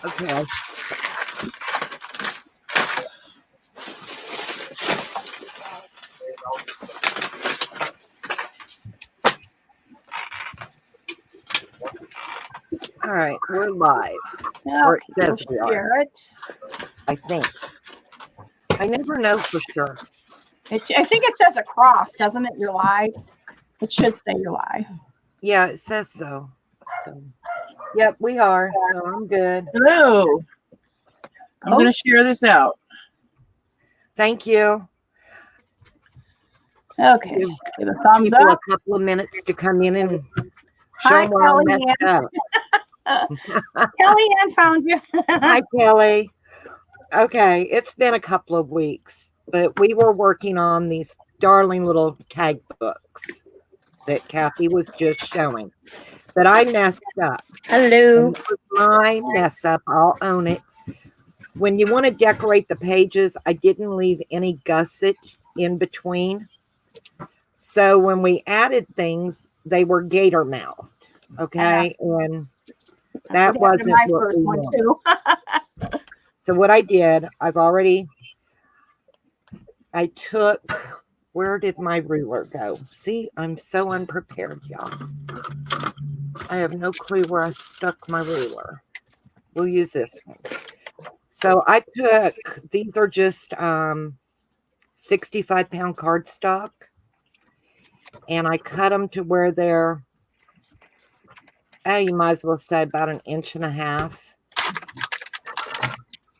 Okay. All right, we're live. Or it Okay, says we are, share it. I think. I never know for sure. I think it says across, doesn't it? You're live. It should say you're live. Yeah, it says so. So, yep, we are. So I'm good. Hello. I'm going to share this out. Thank you. Okay, Give give a thumbs people up. a couple of minutes to come in and show Hi, them where I Kelly messed up. Kelly Ann found you. Hi, Kelly. Okay, it's been a couple of weeks, but we were working on these darling little tag books that Kathy was just showing. But I messed up. Hello. And it was my mess up. I'll own it. When you want to decorate the pages, I didn't leave any gusset in between. So when we added things, they were gator mouthed. Okay. And that wasn't my what first we one wanted. too. So what I did, I took, where did my ruler go? See, I'm so unprepared, y'all. I have no clue where I stuck my ruler. We'll use this one. So I took, these are just 65-pound cardstock, and I cut them to where they're, you might as well say about 1.5 inches.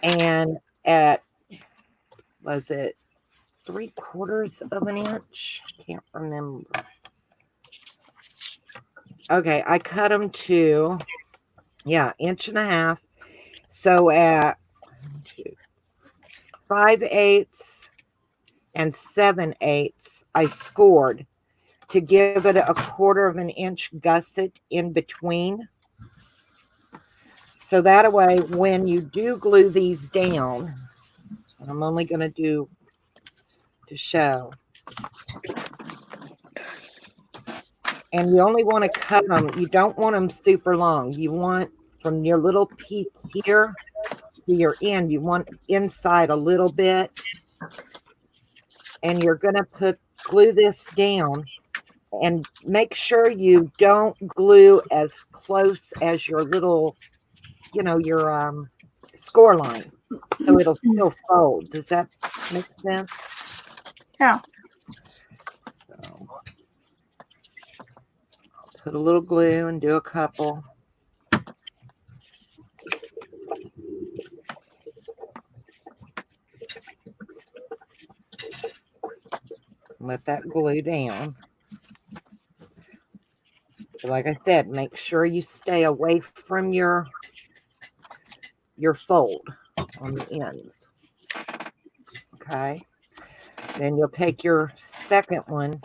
And at, was it 3/4 of an inch? I can't remember. Okay, I cut them to, 1.5 inches. So at 5/8 and 7/8, I scored to give it 1/4 of an inch gusset in between. So that way, when you do glue these down, and I'm only going to do to show, and you only want to cut them, you don't want them super long. You want from your little peak here to your end, you want inside a little bit, and you're going to glue this down, and make sure you don't glue as close as your little, your score line, so it'll still fold. Does that make sense? Yeah. So, I'll put a little glue and do a couple. Let that glue down. But like I said, make sure you stay away from your fold on the ends. Okay. Then you'll take your second one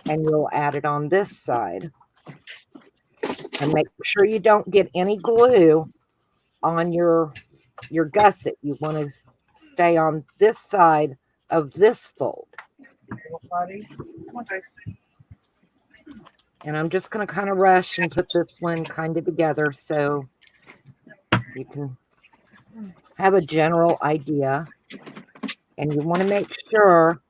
and you'll add it on this side. And make sure you don't get any glue on your gusset. You want to stay on this side of this fold. And I'm just going to kind of rush and put this one kind of together so you can have a general idea. And you want to make sure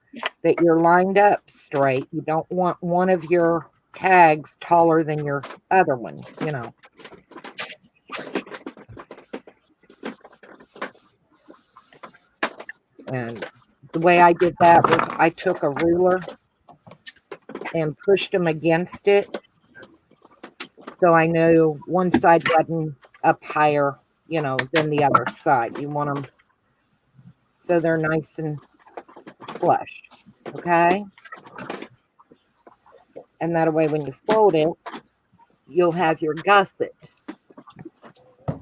that you're lined up straight. You don't want one of your tags taller than your other one, And the way I did that was I took a ruler and pushed them against it. So I know one side wasn't up higher, than the other side. You want them so they're nice and flush. Okay. And that way, when you fold it, you'll have your gusset. All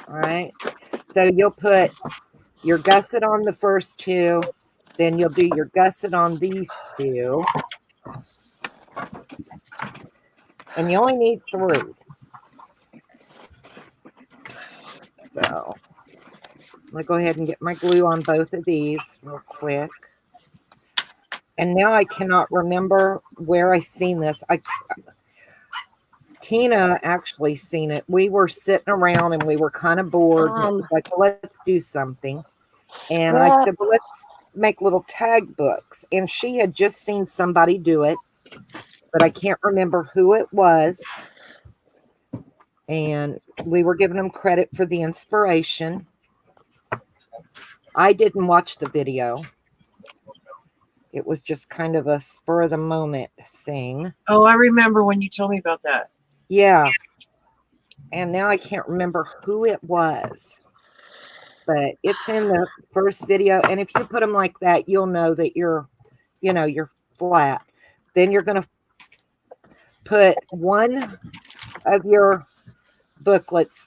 right. So you'll put your gusset on the first two, then you'll do your gusset on these two. And you only need 3. So I'm going to go ahead and get my glue on both of these real quick. And now I cannot remember where I seen this. Tina actually seen it. We were sitting around and we were kind of bored. And it was like, well, let's do something. And I said, well, let's make little tag books. And she had just seen somebody do it, but I can't remember who it was. And we were giving them credit for the inspiration. I didn't watch the video. It was just kind of a spur of the moment thing. Oh, I remember when you told me about that. Yeah. And now I can't remember who it was. But it's in the first video. And if you put them like that, you'll know that you're flat. Then you're going to put one of your booklets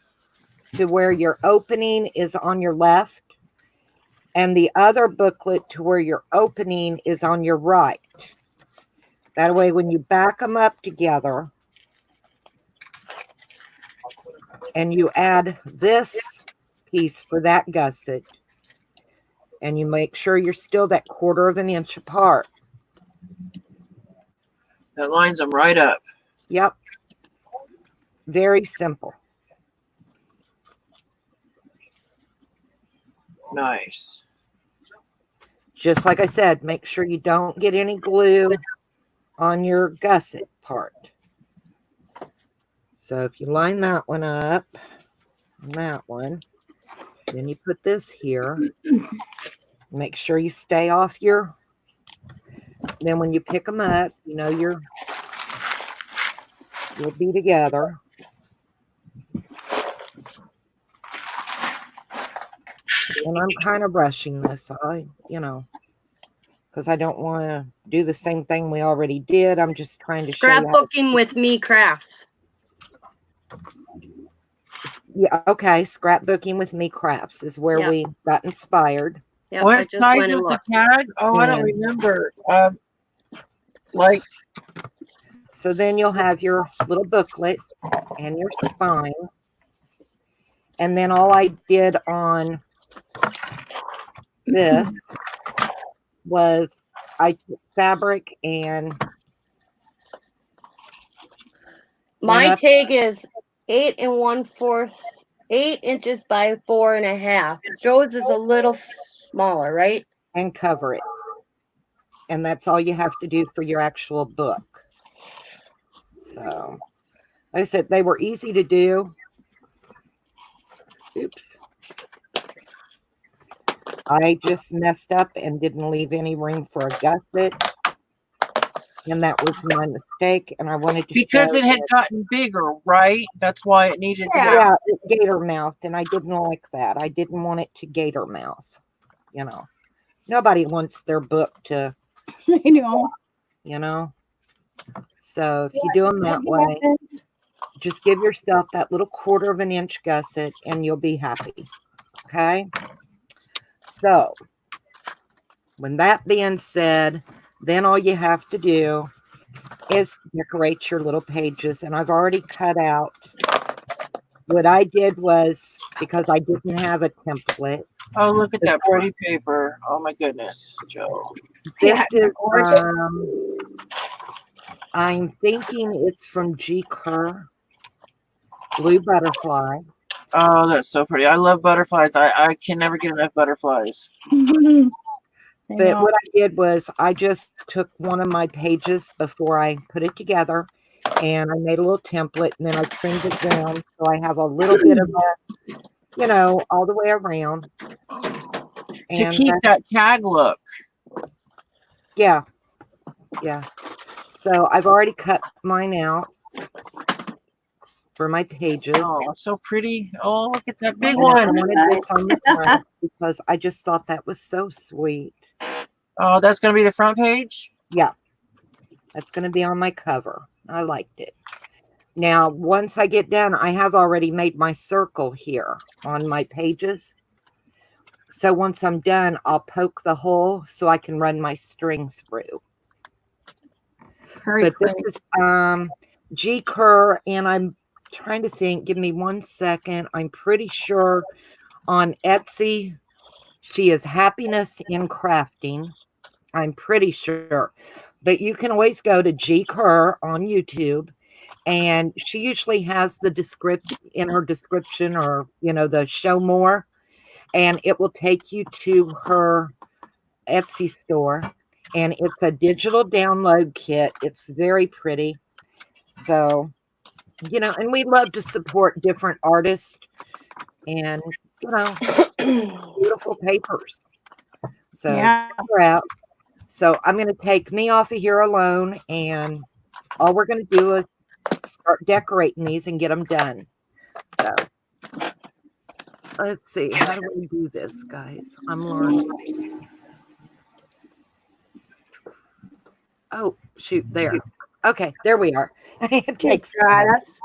to where your opening is on your left, and the other booklet to where your opening is on your right. That way, when you back them up together and you add this piece for that gusset, and you make sure you're still that 1/4 inch apart. That lines them right up. Yep. Very simple. Nice. Just like I said, make sure you don't get any glue on your gusset part. So if you line that one up, and that one, then you put this here. Make sure you stay off your, then when you pick them up, you know you'll be together. And I'm kind of rushing this, because I don't want to do the same thing we already did. I'm just trying to show you. Scrapbooking with me crafts. Yeah, okay. Scrapbooking with me crafts is where Yeah. we got inspired. Yep, I What just size went is and the looked. tag? Oh, I don't Yeah. remember. Like, So then you'll have your little booklet and your spine. And then all I did on this was I took fabric and My up- tag is 8 1/4, 8 inches by 4.5. Joe's is a little smaller, right? cover it. And that's all you have to do for your actual book. So, like I said, they were easy to do. Oops. I just messed up and didn't leave any room for a gusset. And that was my mistake. And I wanted to because show it had that- gotten bigger, right? That's why it needed to yeah, go. it gator mouthed, and I didn't like that. I didn't want it to gator mouth. Nobody wants their book to, I know. So if you do them that way, just give yourself that little 1/4 inch gusset and you'll be happy. Okay. So when that being said, then all you have to do is decorate your little pages. And I've already cut out. What I did was, because I didn't have a template. Oh, look at that pretty paper. Oh my goodness, Joe. This Yeah, is I'm thinking it's from G. Kerr, Blue Butterfly. Oh, that's so pretty. I love butterflies. I can never get enough butterflies. But what I did was I just took one of my pages before I put it together, and I made a little template, and then I trimmed it down so I have a little bit of a, all the way around. To And keep that tag look. yeah. So I've already cut mine out for my pages. Oh, so pretty. Oh, look at that big And I one. wanted this on the front because I just thought that was so sweet. Oh, that's going to be the front page? Yeah, that's going to be on my cover. I liked it. Now, once I get done, I have already made my circle here on my pages. So once I'm done, I'll poke the hole so I can run my string through. Very But this quick. is G. Kerr, and I'm trying to think. Give me 1 second. I'm pretty sure on Etsy, she is Happiness in Crafting. I'm pretty sure. But you can always go to G. Kerr on YouTube, and she usually has the descript in her description, or the show more, and it will take you to her Etsy store, and it's a digital download kit. It's very pretty. So, and we love to support different artists and, beautiful papers. So, Yeah. we're out. So, I'm going to take me off of here alone, and all we're going to do is start decorating these and get them done. So, let's see. How do we do this, guys? I'm learning. Oh, shoot. There. Okay, there we are. It takes. That's.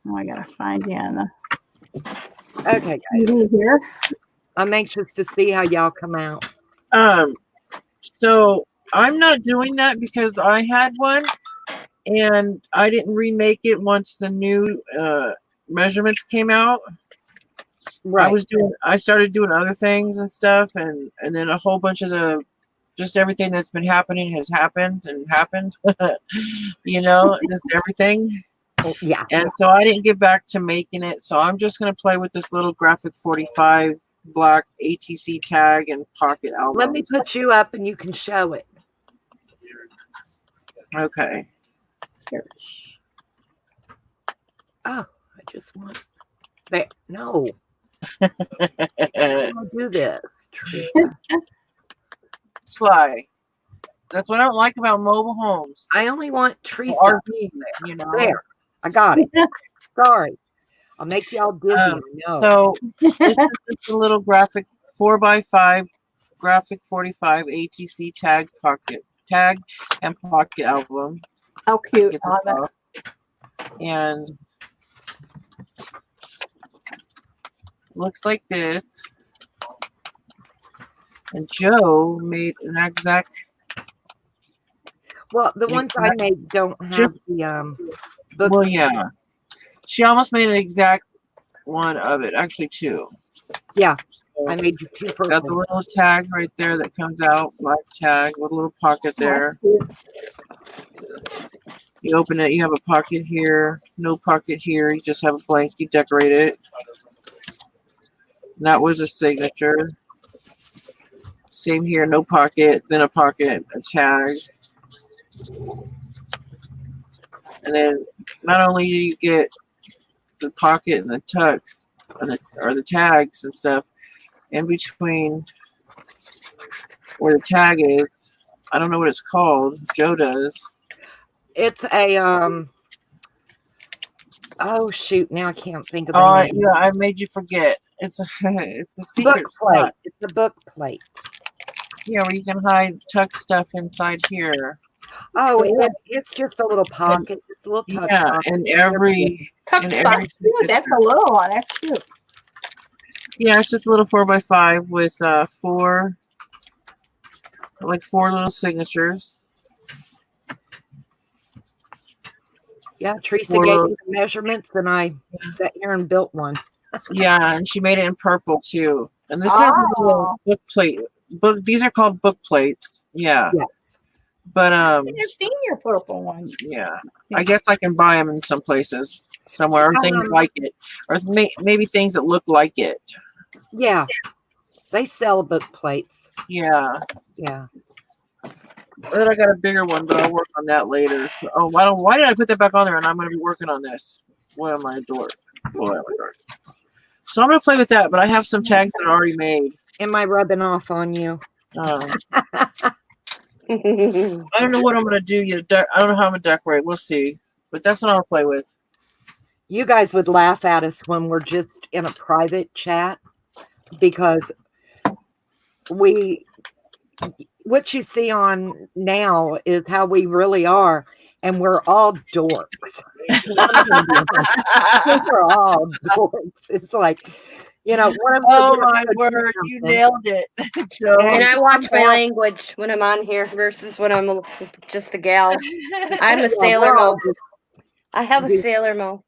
Oh, I gotta find you in the Okay, guys. here. I'm anxious to see how y'all come out. So I'm not doing that because I had one and I didn't remake it once the new measurements came out. Right. I started doing other things and stuff, and then a whole bunch of just everything that's been happening has happened, just everything. Yeah. And so I didn't get back to making it. So I'm just going to play with this little graphic 45 black ATC tag and pocket album. Let me put you up and you can show it. Okay. Oh, I just want there. No. How do I do this? Teresa? Fly. That's what I don't like about mobile homes. I only want Teresa. RV, There. I got it. Sorry. I'll make y'all dizzy. I know. So this is just a little graphic 4x5 graphic 45 ATC tag and pocket album. How cute. Get I this love it. off. And looks like this. And Joe made an exact. Well, the ones I made don't have the book. Well, yeah. She almost made an exact one of it. Actually, two. Yeah. So, I made you two got the purple. little tag right there that comes out, black tag with a little pocket there. You open it, you have a pocket here, no pocket here. You just have a blank. You decorate it. And that was a signature. Same here, no pocket, then a pocket, a tag. And then not only do you get the pocket and the tucks or the tags and stuff in between where the tag is. I don't know what it's called. Joe does. It's a oh shoot, now I can't think of the name. Yeah, I made you forget. It's a secret Book plate. spot. It's a book plate. Yeah, where you can hide tuck stuff inside here. Oh, it's just a little pocket. Just a little tuck Yeah, pocket. and every That's cute. That's a little one. That's cute. yeah, it's just a little 4x5 with four little signatures. Yeah, Teresa Or- gave me the measurements and I sat here and built one. Yeah, and she made it in purple too. And this is a little book plate. These are called book plates. Yeah, Yes. but I've seen your purple one. yeah, I guess I can buy them in some places, somewhere, or things like it, or maybe things that look like it. Yeah. They sell book plates. Yeah. Yeah. Then I got a bigger one, but I'll work on that later. So, why did I put that back on there? And I'm going to be working on this. What am I doing? So I'm going to play with that, but I have some tags that are already made. Am I rubbing off on you? I don't know what I'm going to do yet. I don't know how I'm going to decorate. We'll see. But that's what I'll play with. You guys would laugh at us when we're just in a private chat because what you see on now is how we really are, and we're all dorks. We're all dorks. It's like, one of them. Oh my word, you nailed it, Joe. And I watch my language when I'm on here versus when I'm just a gal. I'm the sailor mode. I have a sailor mode.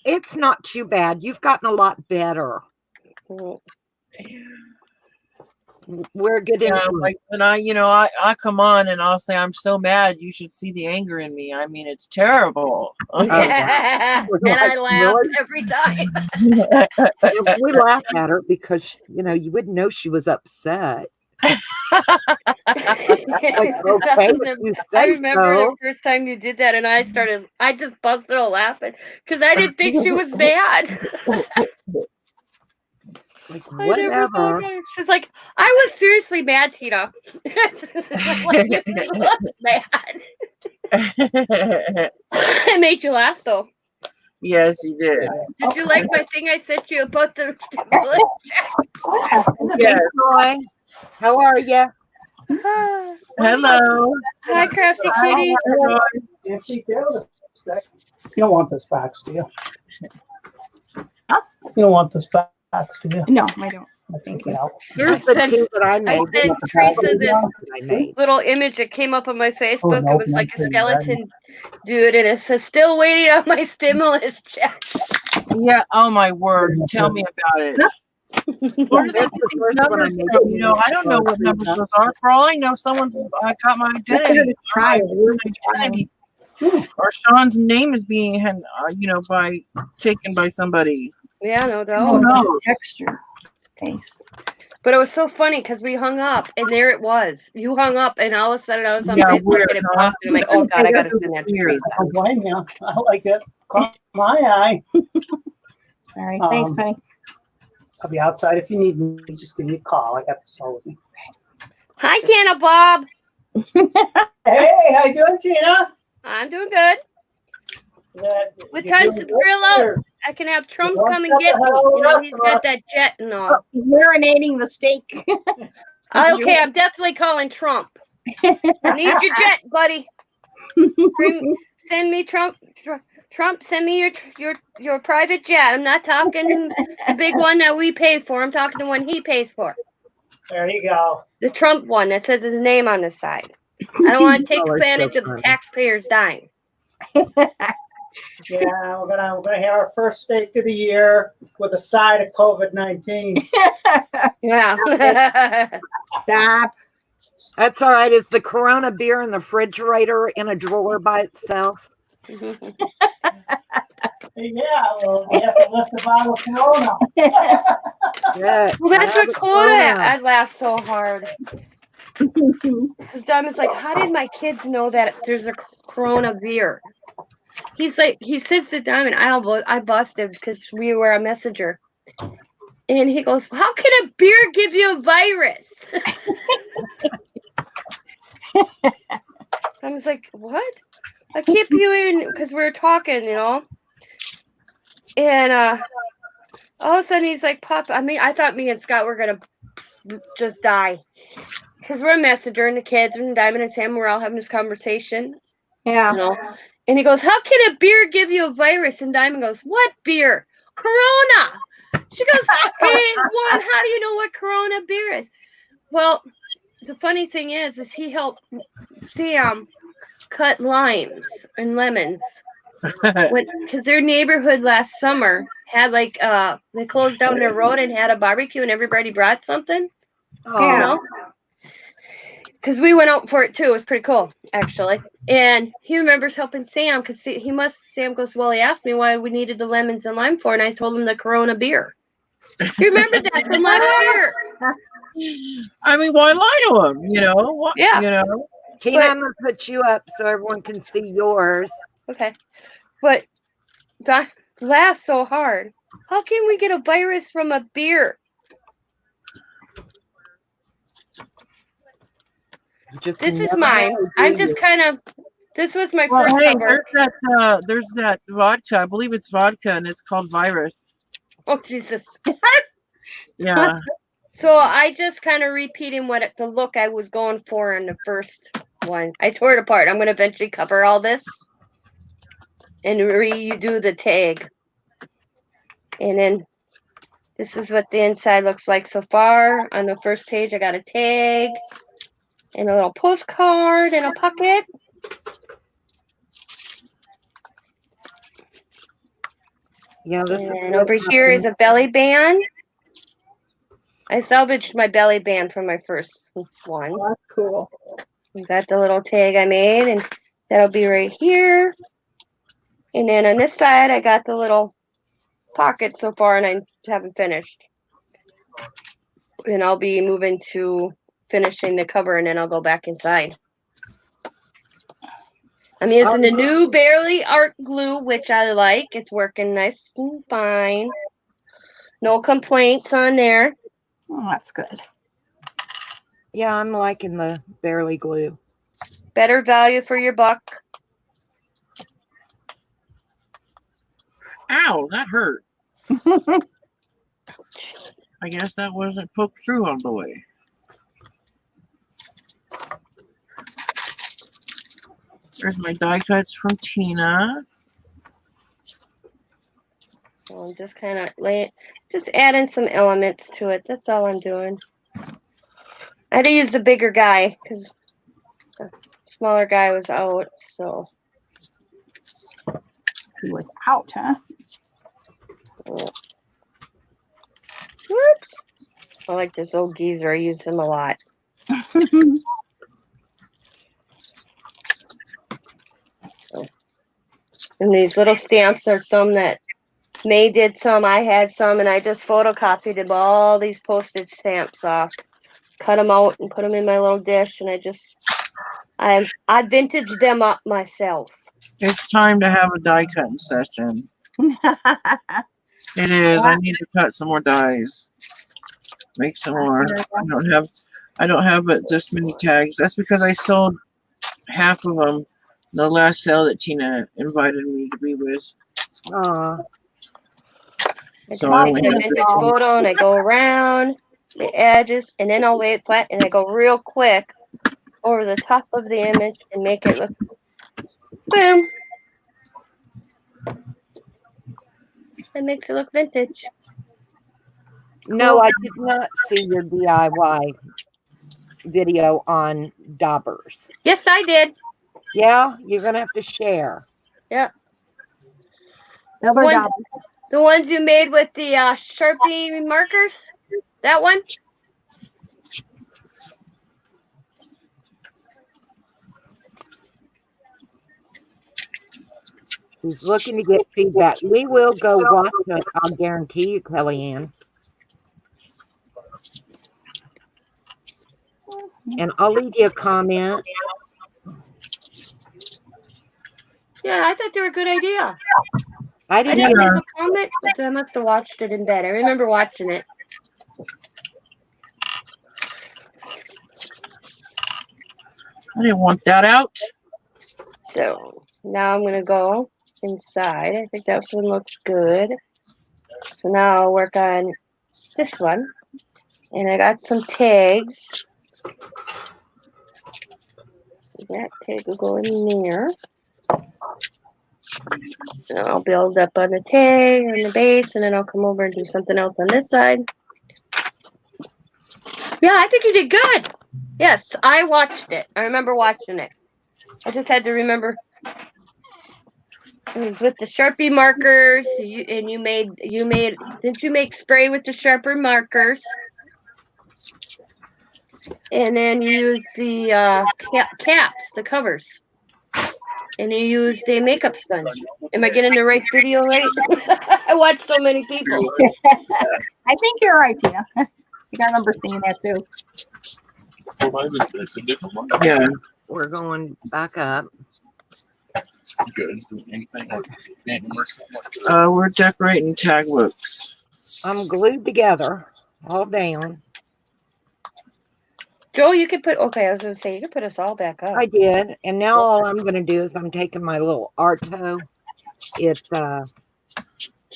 It's not too bad. You've gotten a lot better. We're a good Yeah, influence. like when I come on and I'll say I'm so mad. You should see the anger in me. I mean, it's terrible. wow. We're And I like, laugh really? every time. Well, we laughed at her because you wouldn't know she was upset. Like, okay, if you I say remember the so. first time you did that, and I just busted out laughing because I didn't think she was mad. Like, I never thought whatever. that. She's like, I was seriously mad, Tina. Like, you look mad. I made you laugh, though. Yes, you did. Did you like my thing I sent you about the stimulus? Yes. Roy, how are you? Hello. Hi, Crafty Kitty. Empty tail stick. You don't want this box, do you? Huh? You don't want this box, do you? No, I don't. Thank you. Here's I the sent- two that I made. I These sent are the Teresa this that I made. little image that came up on my Facebook. no, It was like a nothing, skeleton dude, and it says, still waiting on my stimulus check. Yeah. Oh my word. Tell me about it. Where do they That's get the these first one I numbers made. from? I don't know what numbers those are. For all I know, someone's got my identity. Try my identity. Or Sean's name is being, taken by somebody. Yeah, no Who doubt. knows? Texture. Taste. But it was so funny because we hung up, and there it was. You hung up, and all of a sudden I was on Yeah, Facebook, weird, and it huh? popped, and I'm like, oh, God, I got to send that to Weird. Teresa. I don't blame you. I like it. Caught my eye. All right. Thanks, honey. I'll be outside if you need me. Just give me a call. I got the cell with me. Hi, Tana Bob. Hey, how you doing, Tina? I'm doing good. What You're time's doing the grill out? good. I can have Trump One come and step get me. ahead of the You know, rest he's of got us. that jet and all. Marinating the steak. Okay, I'm definitely calling Trump. I need your jet, buddy. Send me Trump. Trump, send me your private jet. I'm not talking the big one that we pay for. I'm talking the one he pays for. There you go. The Trump one that says his name on the side. I don't want to take Oh, it's so advantage of the funny. taxpayers dying. Yeah, we're gonna have our first steak of the year with a side of COVID-19. Yeah. Stop. That's all right. Is the Corona beer in the refrigerator in a drawer by itself? Yeah, well, we have to lift the bottle of Corona. Yeah. Well, that's have what a Coda. Corona. I laughed so hard. Because Diamond's like, how did my kids know that there's a Corona beer? He's like, he says to Diamond, I busted because we were a messenger. And he goes, how can a beer give you a virus? I was like, what? I keep hearing, because we were talking, And all of a sudden he's like, Pop, I thought me and Scott were going to just die. Because we're a messenger and the kids and Diamond and Sam were all having this conversation. Yeah. And he goes, how can a beer give you a virus? And Diamond goes, what beer? Corona. She goes, hey, Juan, how do you know what Corona beer is? Well, the funny thing is he helped Sam cut limes and lemons. Because their neighborhood last summer had they closed down their road and had a barbecue and everybody brought something. Oh, Because we went out for it too. It was pretty cool, actually. And he remembers helping Sam because Sam goes, well, he asked me why we needed the lemons and lime for, and I told him the Corona beer. He remembered that from last year. I mean, why lie to him? What? Yeah. Tina, I'm going to put you up so everyone can see yours. Okay. But that laughed so hard. How can we get a virus from a beer? This is mine. I'm just kind of. This was my first hey, cover. there's that vodka. I believe it's vodka, and it's called Virus. Oh Jesus! Yeah. So I just kind of repeating the look I was going for in the first one. I tore it apart. I'm going to eventually cover all this and redo the tag. And then this is what the inside looks like so far. On the first page, I got a tag and a little postcard and a pocket. Yeah, this is And over here is a belly band. I salvaged my belly band from my first one. Oh, that's cool. We got the little tag I made, and that'll be right here. And then on this side, I got the little pocket so far, and I haven't finished. And I'll be moving to finishing the cover, and then I'll go back inside. I'm using the new Barely Art Glue, which I like. It's working nice and fine. No complaints on there. Oh, that's good. Yeah, I'm liking the Barely Glue. Better value for your buck. Ow, that hurt. I guess that wasn't poked through all the way. There's my die cuts from Tina. So I'm just kind of just adding some elements to it. That's all I'm doing. I had to use the bigger guy because the smaller guy was out. So He was out, huh? whoops. I like this old geezer. I use him a lot. And these little stamps are some that May did some, I had some, and I just photocopied all these postage stamps off, cut them out, and put them in my little dish, and I vintaged them up myself. It's time to have a die cutting session. It is. I need to cut some more dies. Make some more. I don't have but this many tags. That's because I sold half of them the last sale that Tina invited me to be with. I So just I take only my have vintage photo and I go around the edges, and then I'll lay it flat, and I go real quick over the top of the image and make it look boom. It makes it look vintage. No, I did not see your DIY video on daubers. Yes, I did. Yeah, you're gonna have to share. Double One- double. The ones you made with the Sharpie markers? That one? He's looking to get feedback. We will go watch it, I'll guarantee you, Kellyanne. And I'll leave you a comment. Yeah, I thought they were a good idea. I I didn't didn't Yeah. leave a comment, but I must have watched it in bed. I remember watching it. I didn't want that out. So now I'm going to go inside. I think that one looks good. So now I'll work on this one. And I got some tags. That tag will go in there. And I'll build up on the tag and the base, and then I'll come over and do something else on this side. Yeah, I think you did good. Yes, I watched it. I remember watching it. I just had to remember. It was with the Sharpie markers, and you made. Didn't you make spray with the Sharpie markers? And then you used the caps, the covers. And you used a makeup sponge. Am I getting the right video right? I watched so many people. I think you're right, Tina. I think I remember seeing that too. Or maybe it's a different one. Yeah. We're going back up. You guys doing anything like that? We're decorating tag books. I'm glued together, all down. Joe, you could put, okay, I was going to say, you could put us all back up. I did. And now all I'm going to do is I'm taking my little Arto. It's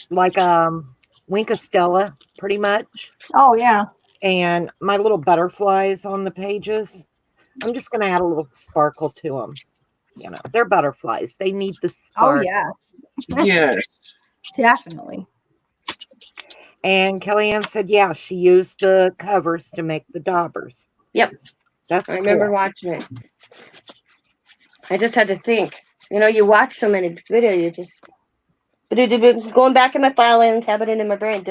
like Winkastella, pretty much. Oh yeah. And my little butterflies on the pages. I'm just going to add a little sparkle to them. You know, they're butterflies. They need the Oh spark. yes. Yes. Definitely. And Kellyanne said, yeah, she used the covers to make the daubers. Yep. That's I remember cool. watching it. I just had to think. You know, you watch so many videos, you just going back in my file and having it in my brain.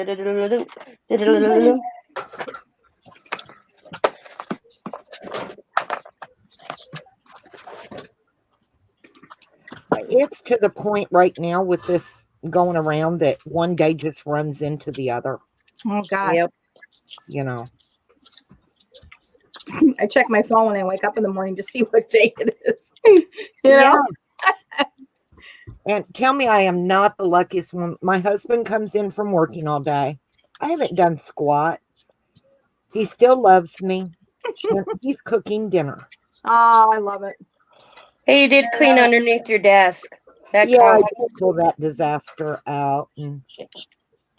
It's to the point right now with this going around that one day just runs into the other, Oh God. Yep. you know. I check my phone when I wake up in the morning to see what day it is. you know? And tell me I am not the luckiest one. My husband comes in from working all day. I haven't done squat. He still loves me. And he's cooking dinner. Oh, I love it. Hey, you did clean underneath your desk. That Yeah, I counts. did pull that disaster out. And,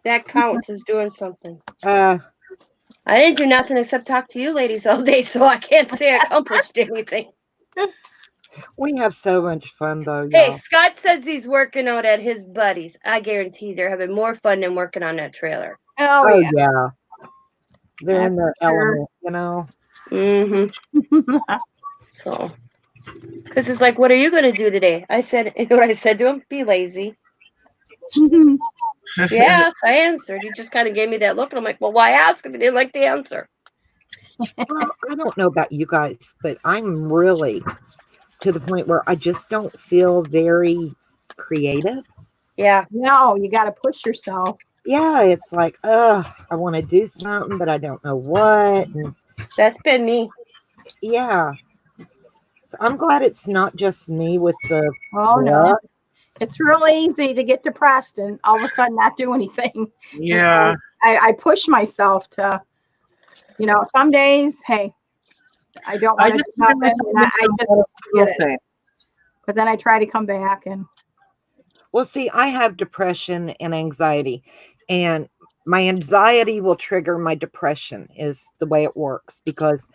That counts as doing something. uh, I didn't do nothing except talk to you ladies all day, so I can't say I accomplished anything. we have so much fun though, Hey, y'all. Scott says he's working out at his buddies. I guarantee they're having more fun than working on that trailer. Oh, Oh yeah. yeah. They're in their That's for sure. element, you know. Mm-hmm. So, because it's like, what are you going to do today? I said, you know what I said to him? Be lazy. Yes, I answered. He just kind of gave me that look, and I'm like, well, why ask if he didn't like the answer? Well, I don't know about you guys, but I'm really to the point where I just don't feel very creative. Yeah. No, you got to push yourself. Yeah, it's like, I want to do something, but I don't know what. And That's been me. yeah. So I'm glad it's not just me with the Oh, no. blah. It's real easy to get depressed and all of a sudden not do anything. Yeah. I push myself to, some days, hey, I don't I want to just do nothing. And I just forget it. thing. But then I try to come back and Well, see, I have depression and anxiety, and my anxiety will trigger my depression is the way it works because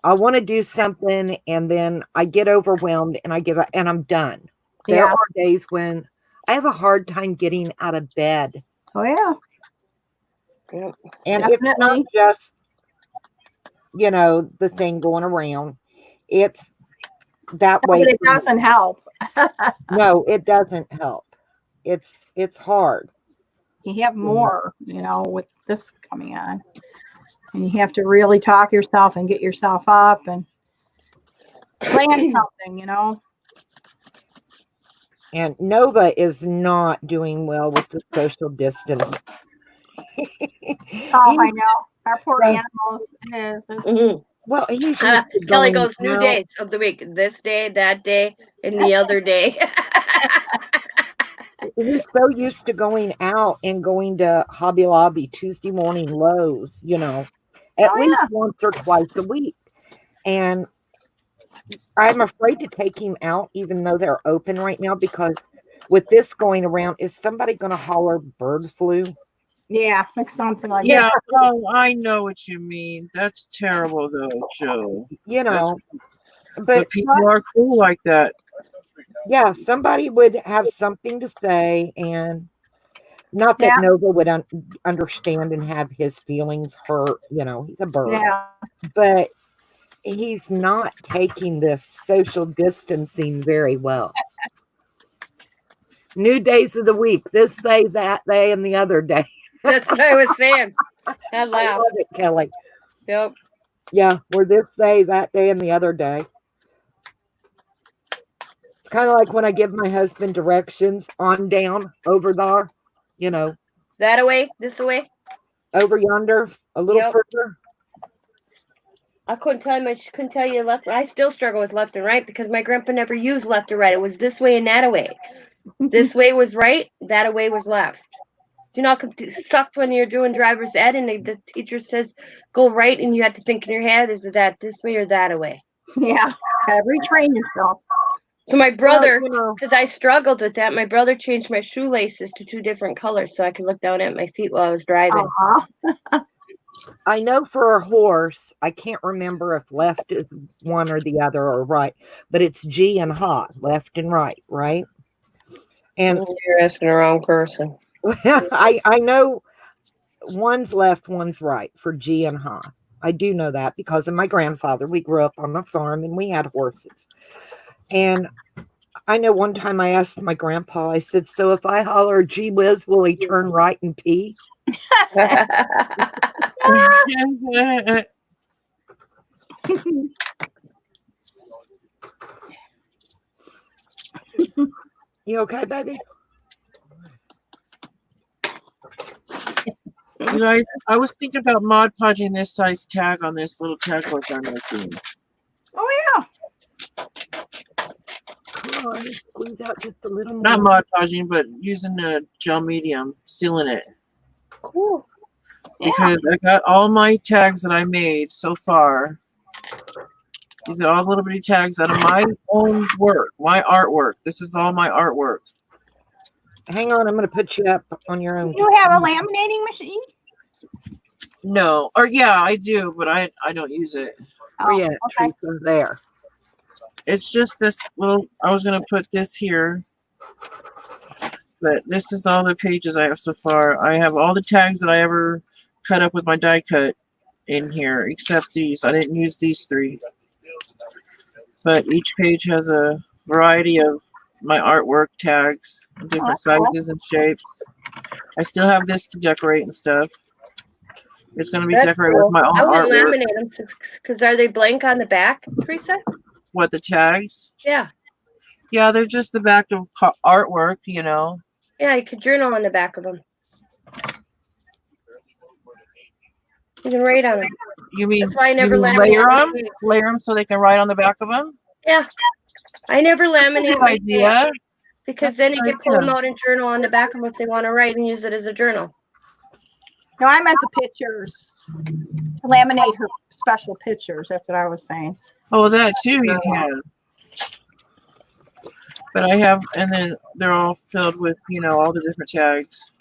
I want to do something and then I get overwhelmed and I give up and I'm done. There yeah. are days when I have a hard time getting out of bed. Oh yeah. Yep. And it's not Definitely. just, the thing going around. It's that way. But it for me. doesn't help. No, it doesn't help. It's hard. You have more, with this coming on. And you have to really talk yourself and get yourself up and plan something, And Nova is not doing well with the social distance. Oh, I know. Our poor Yeah. animals. It is. Mhm. Well, he's used Kelly to going goes new out. days of the week. This day, that day, and the other day. He's so used to going out and going to Hobby Lobby, Tuesday morning Lowe's, at Oh, least yeah. once or twice a week. And I'm afraid to take him out, even though they're open right now, because with this going around, is somebody going to holler bird flu? Yeah, like something like Yeah. that. Oh, I know what you mean. That's terrible, though, Joe. But But people are cool like that. yeah, somebody would have something to say, and not that Yeah. Nova would understand and have his feelings hurt. He's a bird, Yeah. but he's not taking this social distancing very well. New days of the week, this day, that day, and the other day. That's what I was saying. I I laughed. love it, Kelly. Yep. Yeah, we're this day, that day, and the other day. It's kind of like when I give my husband directions on down, over there, That away, this away. over yonder, a little Yep. further. I couldn't tell you left. I still struggle with left and right because my grandpa never used left or right. It was this way and that away. This way was right, that away was left. Do you know how it sucks when you're doing driver's ed and the teacher says go right and you have to think in your head, is it that this way or that away? Yeah. Gotta retrain yourself. So my brother, Well, because I struggled with that, my brother changed my shoelaces to 2 different colors so I could look down at my feet while I was driving. Uh-huh. I know for a horse, I can't remember if left is one or the other or right, but it's G and ha, left and right, right? And You're asking the wrong person. I know one's left, one's right for G and ha. I do know that because of my grandfather. We grew up on a farm and we had horses. And I know one time I asked my grandpa, I said, so if I holler gee whiz, will he turn right and pee? You okay, baby? You guys, I was thinking about Mod Podging this size tag on this little tag book I'm making. Oh yeah. Come on, squeeze out just a little more. Not Mod Podging, but using the gel medium, sealing it. Cool. Because I got all my tags that I made so far. These are all little bitty tags out of my own work, my artwork. This is all my artwork. Hang on, I'm going to put you up on your own. You have a laminating machine? No, or yeah, I do, but I don't use it. Oh, yeah, okay. Teresa, there. It's just this little, I was going to put this here. But this is all the pages I have so far. I have all the tags that I ever cut up with my die cut in here, except these. I didn't use these 3. But each page has a variety of my artwork tags, different sizes and shapes. I still have this to decorate and stuff. It's going to be That's decorated cool. with my own I would artwork. laminate them because are they blank on the back, Teresa? What, the tags? Yeah. Yeah, they're just the back of artwork, you know. Yeah, you could journal on the back of them. You can write on them. You mean That's why I never you mean laminate. layer them so they can write on the back of them? Yeah. I never laminate Good my idea. tags because That's then a you good can pull them idea. out and journal on the back of them if they want to write and use it as a journal. No, I meant the pictures. Laminate her special pictures. That's what I was saying. Oh, that too you can. But I have, and then they're all filled with, you know, all the different tags.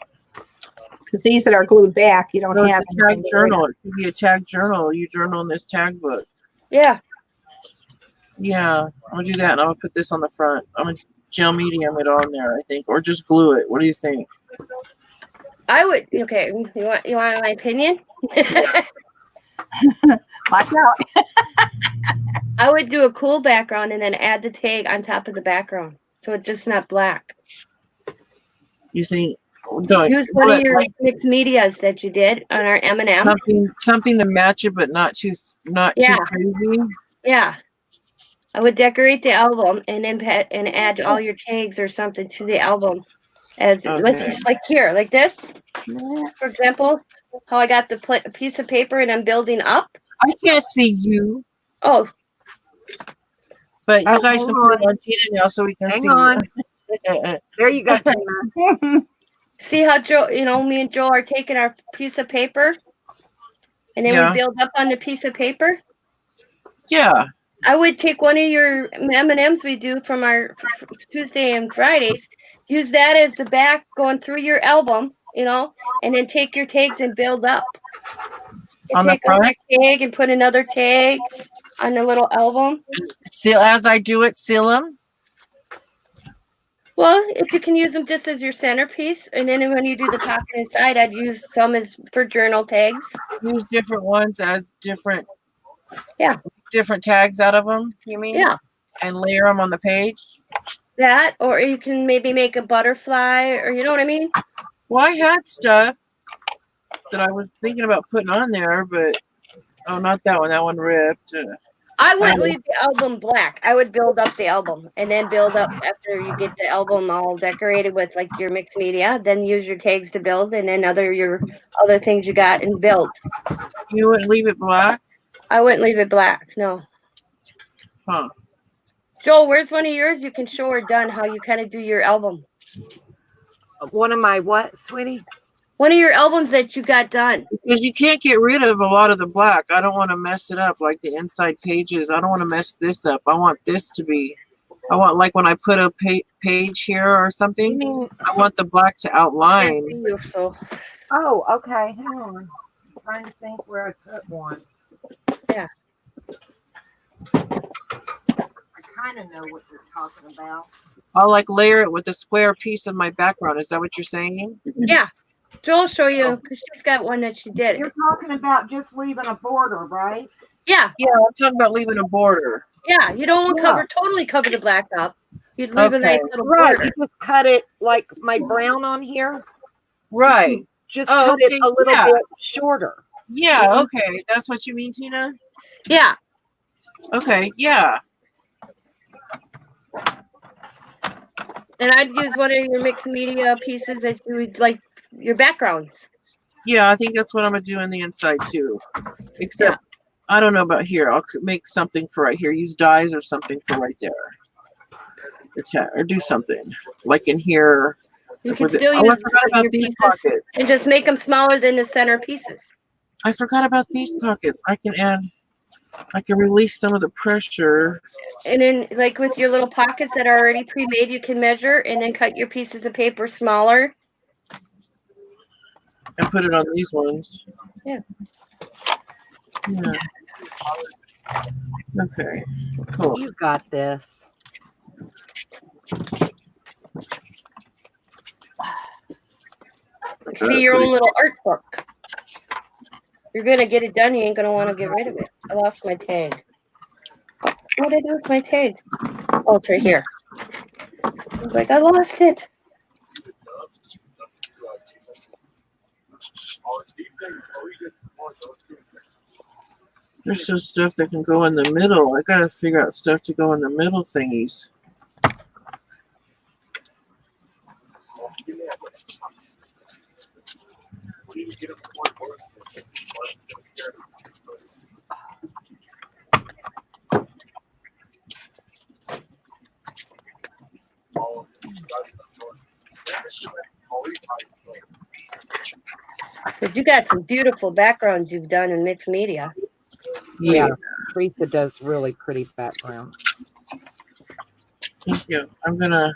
Because these that are glued back, you don't So have it's a tag anything to write journal. It could be a tag journal. You journal in this tag book. Yeah. Yeah, I'm gonna do that, and I'm gonna put this on the front. I'm gonna gel medium it on there, I think, or just glue it. What do you think? I would. Okay. You want my opinion? Watch out. I would do a cool background and then add the tag on top of the background, so it's just not black. You think? Don't Use one of but, your like, mixed medias that you did on our M&M. something to match it, but not too Yeah. crazy. Yeah. I would decorate the album and then and add all your tags or something to the album, as Okay. like here, like this, for example. How I got the piece of paper and I'm building up. I can't see you, Oh, but you Oh, guys hold can put it on. on Tina now so we can Hang see on. you. There you go, Tina. see how Joe, me and Joe are taking our piece of paper, and then Yeah. we build up on the piece of paper. Yeah. I would take one of your M&Ms we do from our Tuesday and Fridays, use that as the back going through your album, and then take your tags and build up. On the take a front? tag and put another tag on the little album. Seal as I do it, seal them. Well, if you can use them just as your centerpiece, and then when you do the pocket inside, I'd use some as for journal tags. Use different ones as different. Yeah. Different tags out of them. You mean? Yeah. And layer them on the page. That, or you can maybe make a butterfly, or you know what I mean? Well, I had stuff that I was thinking about putting on there, but not that one. That one ripped. I wouldn't leave the album black. I would build up the album and then build up after you get the album all decorated with like your mixed media. Then use your tags to build, and then your other things you got and build. You wouldn't leave it black? I wouldn't leave it black. No. Huh. Joel, where's one of yours? You can show her done how you kind of do your album. One of my what, sweetie? One of your albums that you got done. Because you can't get rid of a lot of the black. I don't want to mess it up like the inside pages. I don't want to mess this up. I want this to be, like when I put a page here or something, I want the black to outline. So. Oh, okay. Hang on. I'm trying to think where I put one. Yeah. I kind of know what you're talking about. I'll like layer it with a square piece of my background. Is that what you're saying? Yeah. Joel will show you because she's got one that she did. You're talking about just leaving a border, right? Yeah. Yeah, I'm talking about leaving a border. Yeah. You don't totally cover the black up. You'd leave a nice little border. You just cut it like my brown on here. Right. Just cut it a little bit shorter. Yeah, okay. That's what you mean, Tina? Yeah. Okay, yeah. And I'd use one of your mixed media pieces that you would like your backgrounds. Yeah, I think that's what I'm gonna do on the inside too. Except I don't know about here. I'll make something for right here. Use dyes or something for right there. Or do something like in here. You can with it. still Oh, I use forgot about your these pieces pockets. and just make them smaller than the center pieces. I forgot about these pockets. I can release some of the pressure. And then, like with your little pockets that are already pre-made, you can measure and then cut your pieces of paper smaller. And put it on these ones. Yeah. Yeah. Okay. Cool. You got this. It could be your own little art book. You're gonna get it done. You ain't gonna want to get rid of it. I lost my tag. What did I do with my tag? Oh, it's right here. I was like, I lost it. There's some stuff that can go in the middle. I gotta figure out stuff to go in the middle thingies. But you got some beautiful backgrounds you've done in mixed media. Yeah. Teresa does really pretty background. Thank you. I'm gonna.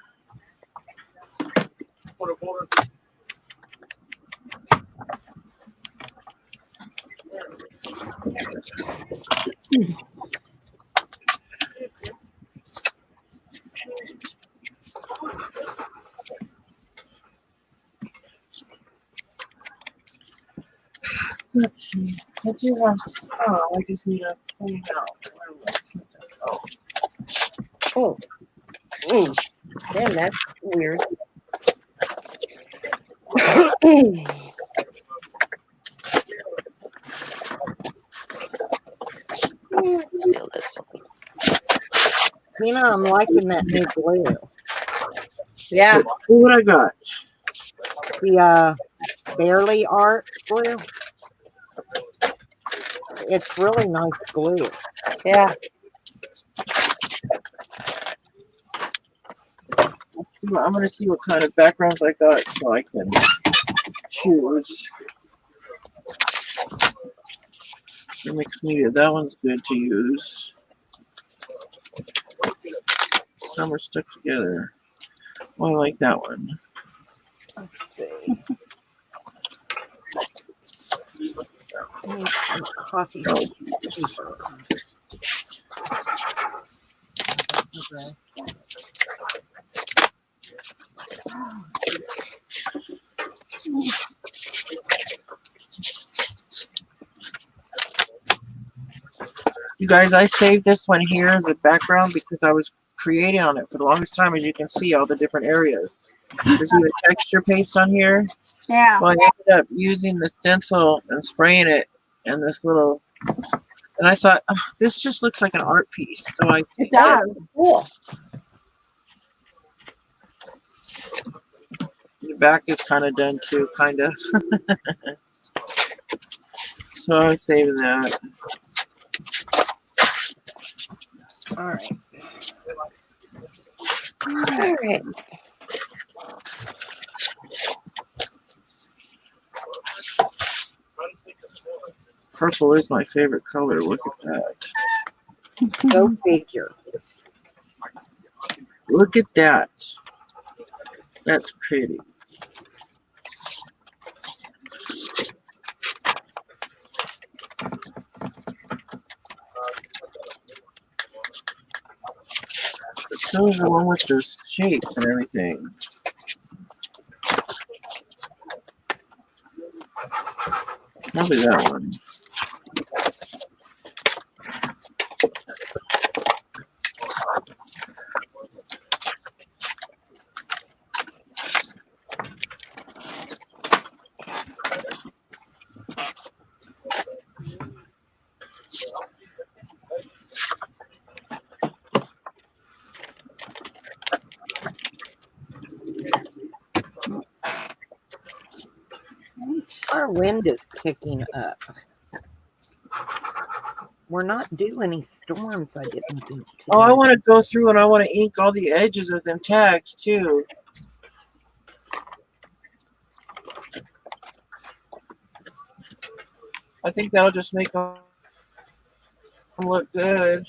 Let's see. I do have some. I just need to pull it out. Oh. Mm. Damn, that's weird. Let's feel this. Tina, I'm liking that new glue. Yeah. See what I got. The Barely Art glue. It's really nice glue. Yeah. I'm gonna see what kind of backgrounds I got so I can choose. The mixed media, that one's good to use. Some are stuck together. Oh, I like that one. Let's see. I need some coffee. Oh, paper. Okay. you guys, I saved this one here as a background because I was creating on it for the longest time. As you can see, all the different areas. There's even texture paste on here. Yeah. Well, I ended up using the stencil and spraying it and this little, and I thought, oh, this just looks like an art piece. So I It does. Cool. the back is kind of done too, kind of. So I was saving that. All right. All right. Purple is my favorite color. Look at that. Go figure. Look at that. That's pretty. So is the one with those shapes and everything. Probably that one. Our wind is kicking up. We're not due any storms, I didn't think. Today. Oh, I want to go through and I want to ink all the edges of them tags too. I think that'll just make them look good.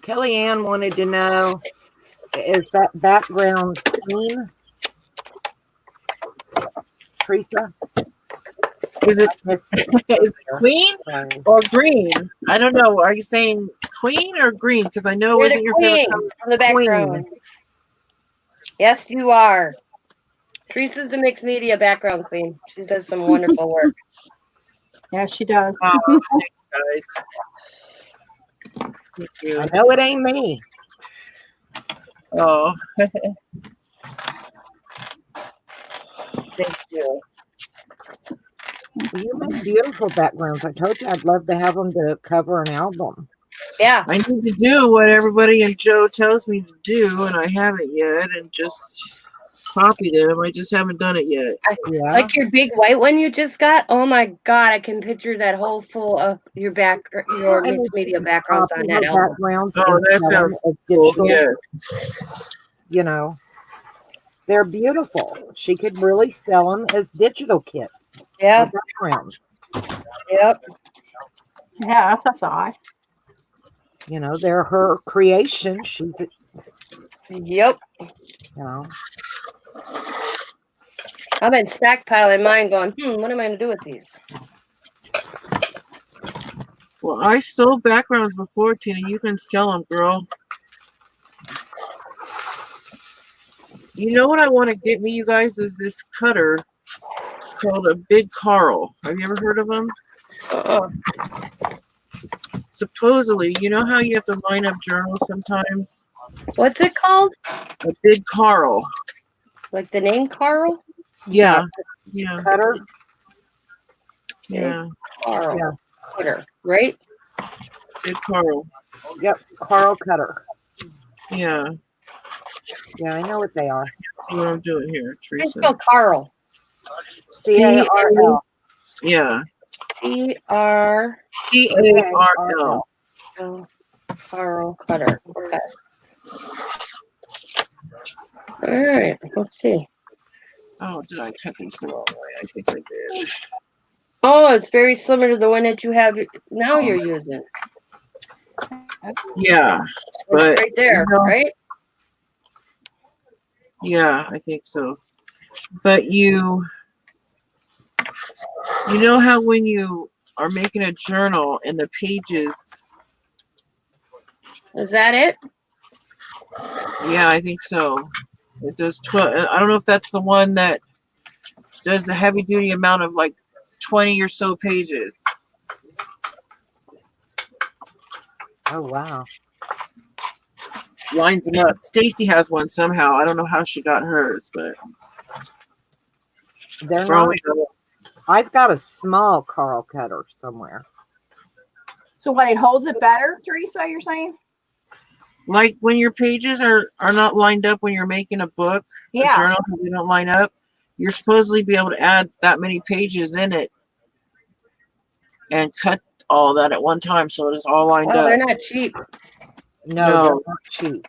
Kellyanne wanted to know, is that background clean? Teresa? Is it Miss- is it clean Sorry. or green? I don't know. Are you saying clean or green? Because I know You're isn't the your favorite queen color? of the background. Yes, you are. Teresa's the mixed media background queen. She does some wonderful work. Yeah, she does. Oh, thanks, guys. Thank you. I know it ain't me. Oh. Thank you. You make beautiful backgrounds. I told you I'd love to have them to cover an album. Yeah. I need to do what everybody and Joe tells me to do, and I haven't yet, and just copied them. I just haven't done it yet. Yeah. Like your big white one you just got. Oh my God, I can picture that whole full of your And mixed media it's backgrounds on copy that her album. backgrounds Oh, and that sell them sounds as Cool. digital, Yes. you know. They're beautiful. She could really sell them as digital kits. Yeah. Or backgrounds. Yep. Yeah, that's a thought. You know, they're her creation. She's, Yep. you know, I've been stockpiling mine going, what am I going to do with these? Well, I sold backgrounds before, Tina. You can sell them, girl. You know what I want to get me, you guys, is this cutter called a Big Carl. Have you ever heard of them? Uh-uh. Supposedly, you know how you have to line up journals sometimes? What's it called? A Big Carl. Like the name Carl? Yeah. Yeah. cutter. Yeah. Carl. Yeah. Cutter, right? Big Carl. Yep, Carl Cutter. Yeah. Yeah, I know what they are. See what I'm doing here, It's Teresa. spelled Carl. C-A-R-L. Yeah. C-R. C-A-R-L. Oh, Carl Cutter. Okay. All right. Let's see. Oh, did I cut these the wrong way? I think I did. Oh, it's very similar to the one that you have now. You're using. Yeah. It's But, right there, you know- right? Yeah, I think so. But you know how when you are making a journal and the pages, Is that it? yeah, I think so. It does 12. I don't know if that's the one that does the heavy duty amount of like 20 or so pages. Oh, wow. Lines them up. Stacy has one somehow. I don't know how she got hers, but They're we're not, only gonna- I've got a small Carl Cutter somewhere. So what, it holds it better, Teresa, you're saying? like when your pages are not lined up when you're making a book, a Yeah. journal, they don't line up. You're supposedly be able to add that many pages in it and cut all that at one time so it's all lined Oh, up. they're not cheap. No, No. they're not cheap.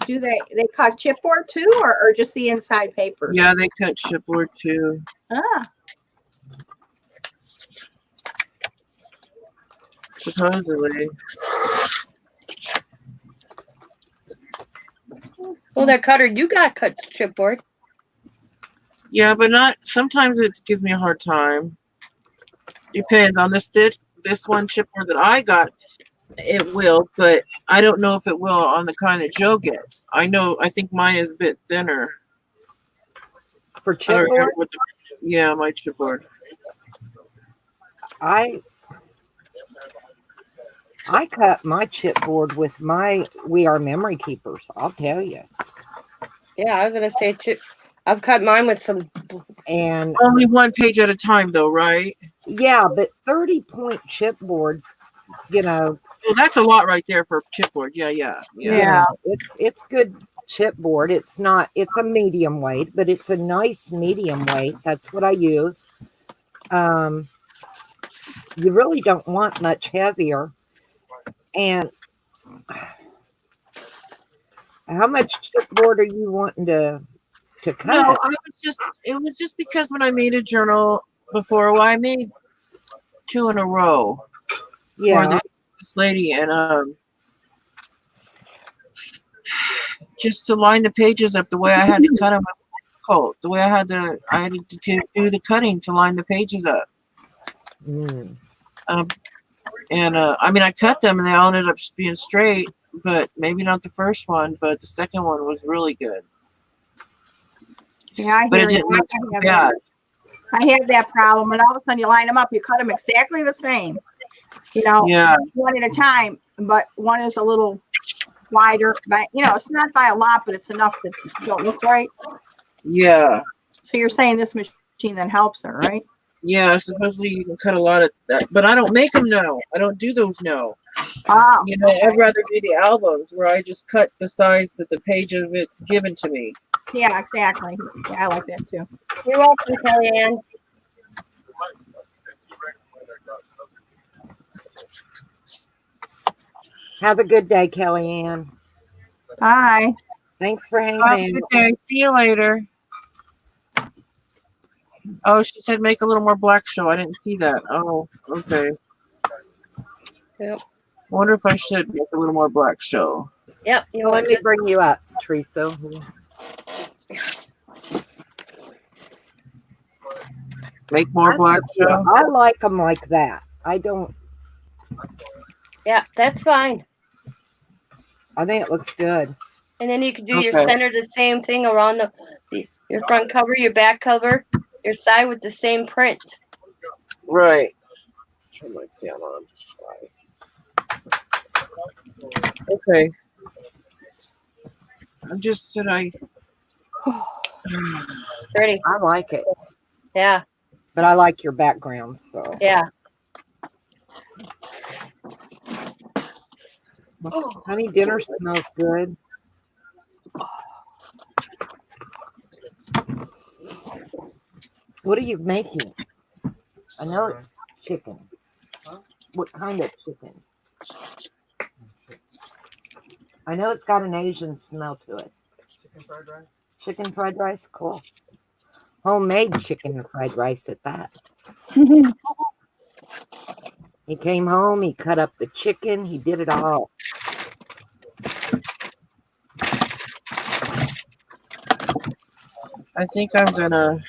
Do they cut chipboard too, or just the inside paper? Yeah, they cut chipboard too. Ah, Supposedly. Well, that cutter you got cut chipboard. Yeah, but not sometimes it gives me a hard time. Depends on this one chipboard that I got, it will, but I don't know if it will on the kind that Joe gets. I think mine is a bit thinner. For I don't chipboard, remember what yeah, my chipboard. I cut my chipboard with my We Are Memory Keepers. I'll tell you. Yeah, I was gonna say chip. I've cut mine with some. And Only one page at a time though, right? yeah, but 30-point chipboards, you know, Well, that's a lot right there for chipboard. Yeah. Yeah. it's good chipboard. It's a medium weight, but it's a nice medium weight. That's what I use. You really don't want much heavier. And how much chipboard are you wanting to cut? No, it was just because when I made a journal before, well, I made 2 in a row for Yeah. this lady, and just to line the pages up the way I had to cut them, the way I had to do the cutting to line the pages up. Mm. I mean, I cut them and they all ended up being straight, but maybe not the first one, but the second one was really good. Yeah, I But hear it you. didn't look so bad. I have that problem, and all of a sudden you line them up, you cut them exactly the same. You know, Yeah, one at a time, but one is a little wider. But it's not by a lot, but it's enough that you don't look right. yeah, So you're saying this machine then helps her, right? yeah. Supposedly you can cut a lot of that, but I don't make them now. I don't do those now. Oh, I'd rather do the albums where I just cut the size that the page of it's given to me. yeah, exactly. Yeah, I like that too. You're welcome, Kellyanne. Have a good day, Kellyanne. Bye. Thanks for hanging Have a out. good day. See you later. Oh, she said make a little more black show. I didn't see that. Oh, okay. Yep. Wonder if I should make a little more black show. Yep. You Let want me just bring you up, Teresa. Make more black show. I like them like that. I don't. yeah, that's fine. I think it looks good. And then you can do your Okay. center the same thing around your front cover, your back cover, your side with the same print. Right. Turn my fan on. Okay. I'm just said I. Ready? I like it, Yeah. but I like your background. So, Yeah. honey, dinner smells good. What are you making? I know it's chicken. What kind of chicken? I know it's got an Asian smell to it. Chicken fried rice. Chicken fried rice, cool. Homemade chicken fried rice at that. He came home, he cut up the chicken, he did it all. I think I'm gonna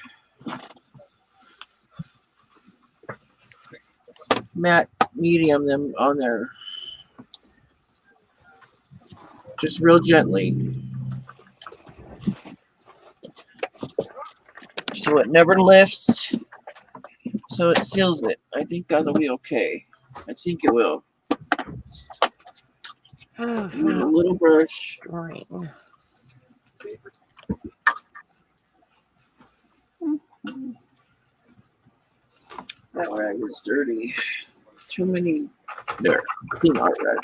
matte medium them on there. Just real gently. So it never lifts. So it seals it. I think that'll be okay. I think it will. Oh, Use a little brush. fine. That rag is dirty. Too many. There. Clean out rag.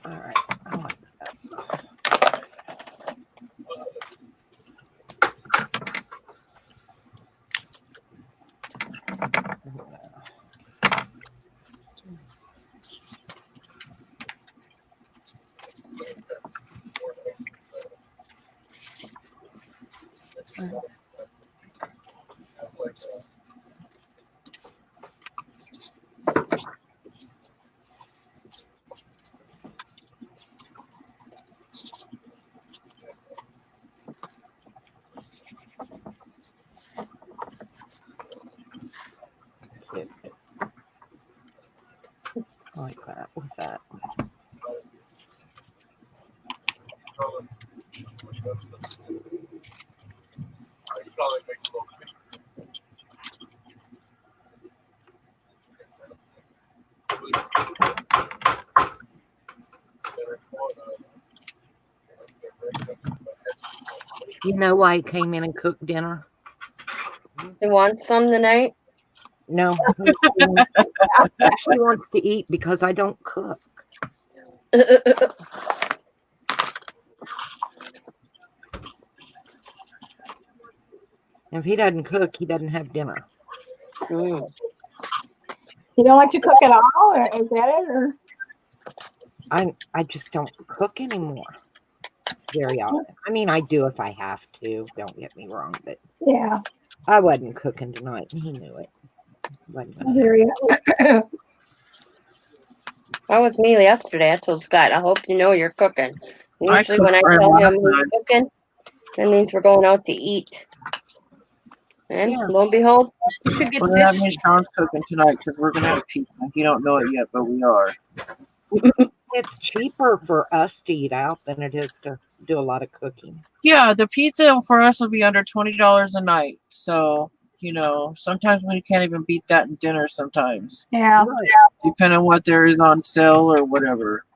All right. I like that. like that with that. You know why he came in and cooked dinner? You want some tonight? No, he actually wants to eat because I don't cook. If he doesn't cook, he doesn't have dinner. Mm. You don't like to cook at all, or is that it? Or I just don't cook anymore very often. I mean, I do if I have to. Don't get me wrong, but yeah, I wasn't cooking tonight, and he knew it. Wasn't I gonna hear you. That was me yesterday. I told Scott, I hope you know you're cooking. I Usually when I cooked tell right him last who's night. cooking, that means we're going out to eat. And Yeah. lo and behold, you should get Well, that means Sean's cooking tonight because we're gonna have pizza. You don't know it yet, but we are. It's cheaper for us to eat out than it is to do a lot of cooking. Yeah, the pizza for us will be under $20 a night. So, you know, sometimes we can't even beat that in dinner sometimes. Yeah, Right. Depending on what there is on sale or whatever.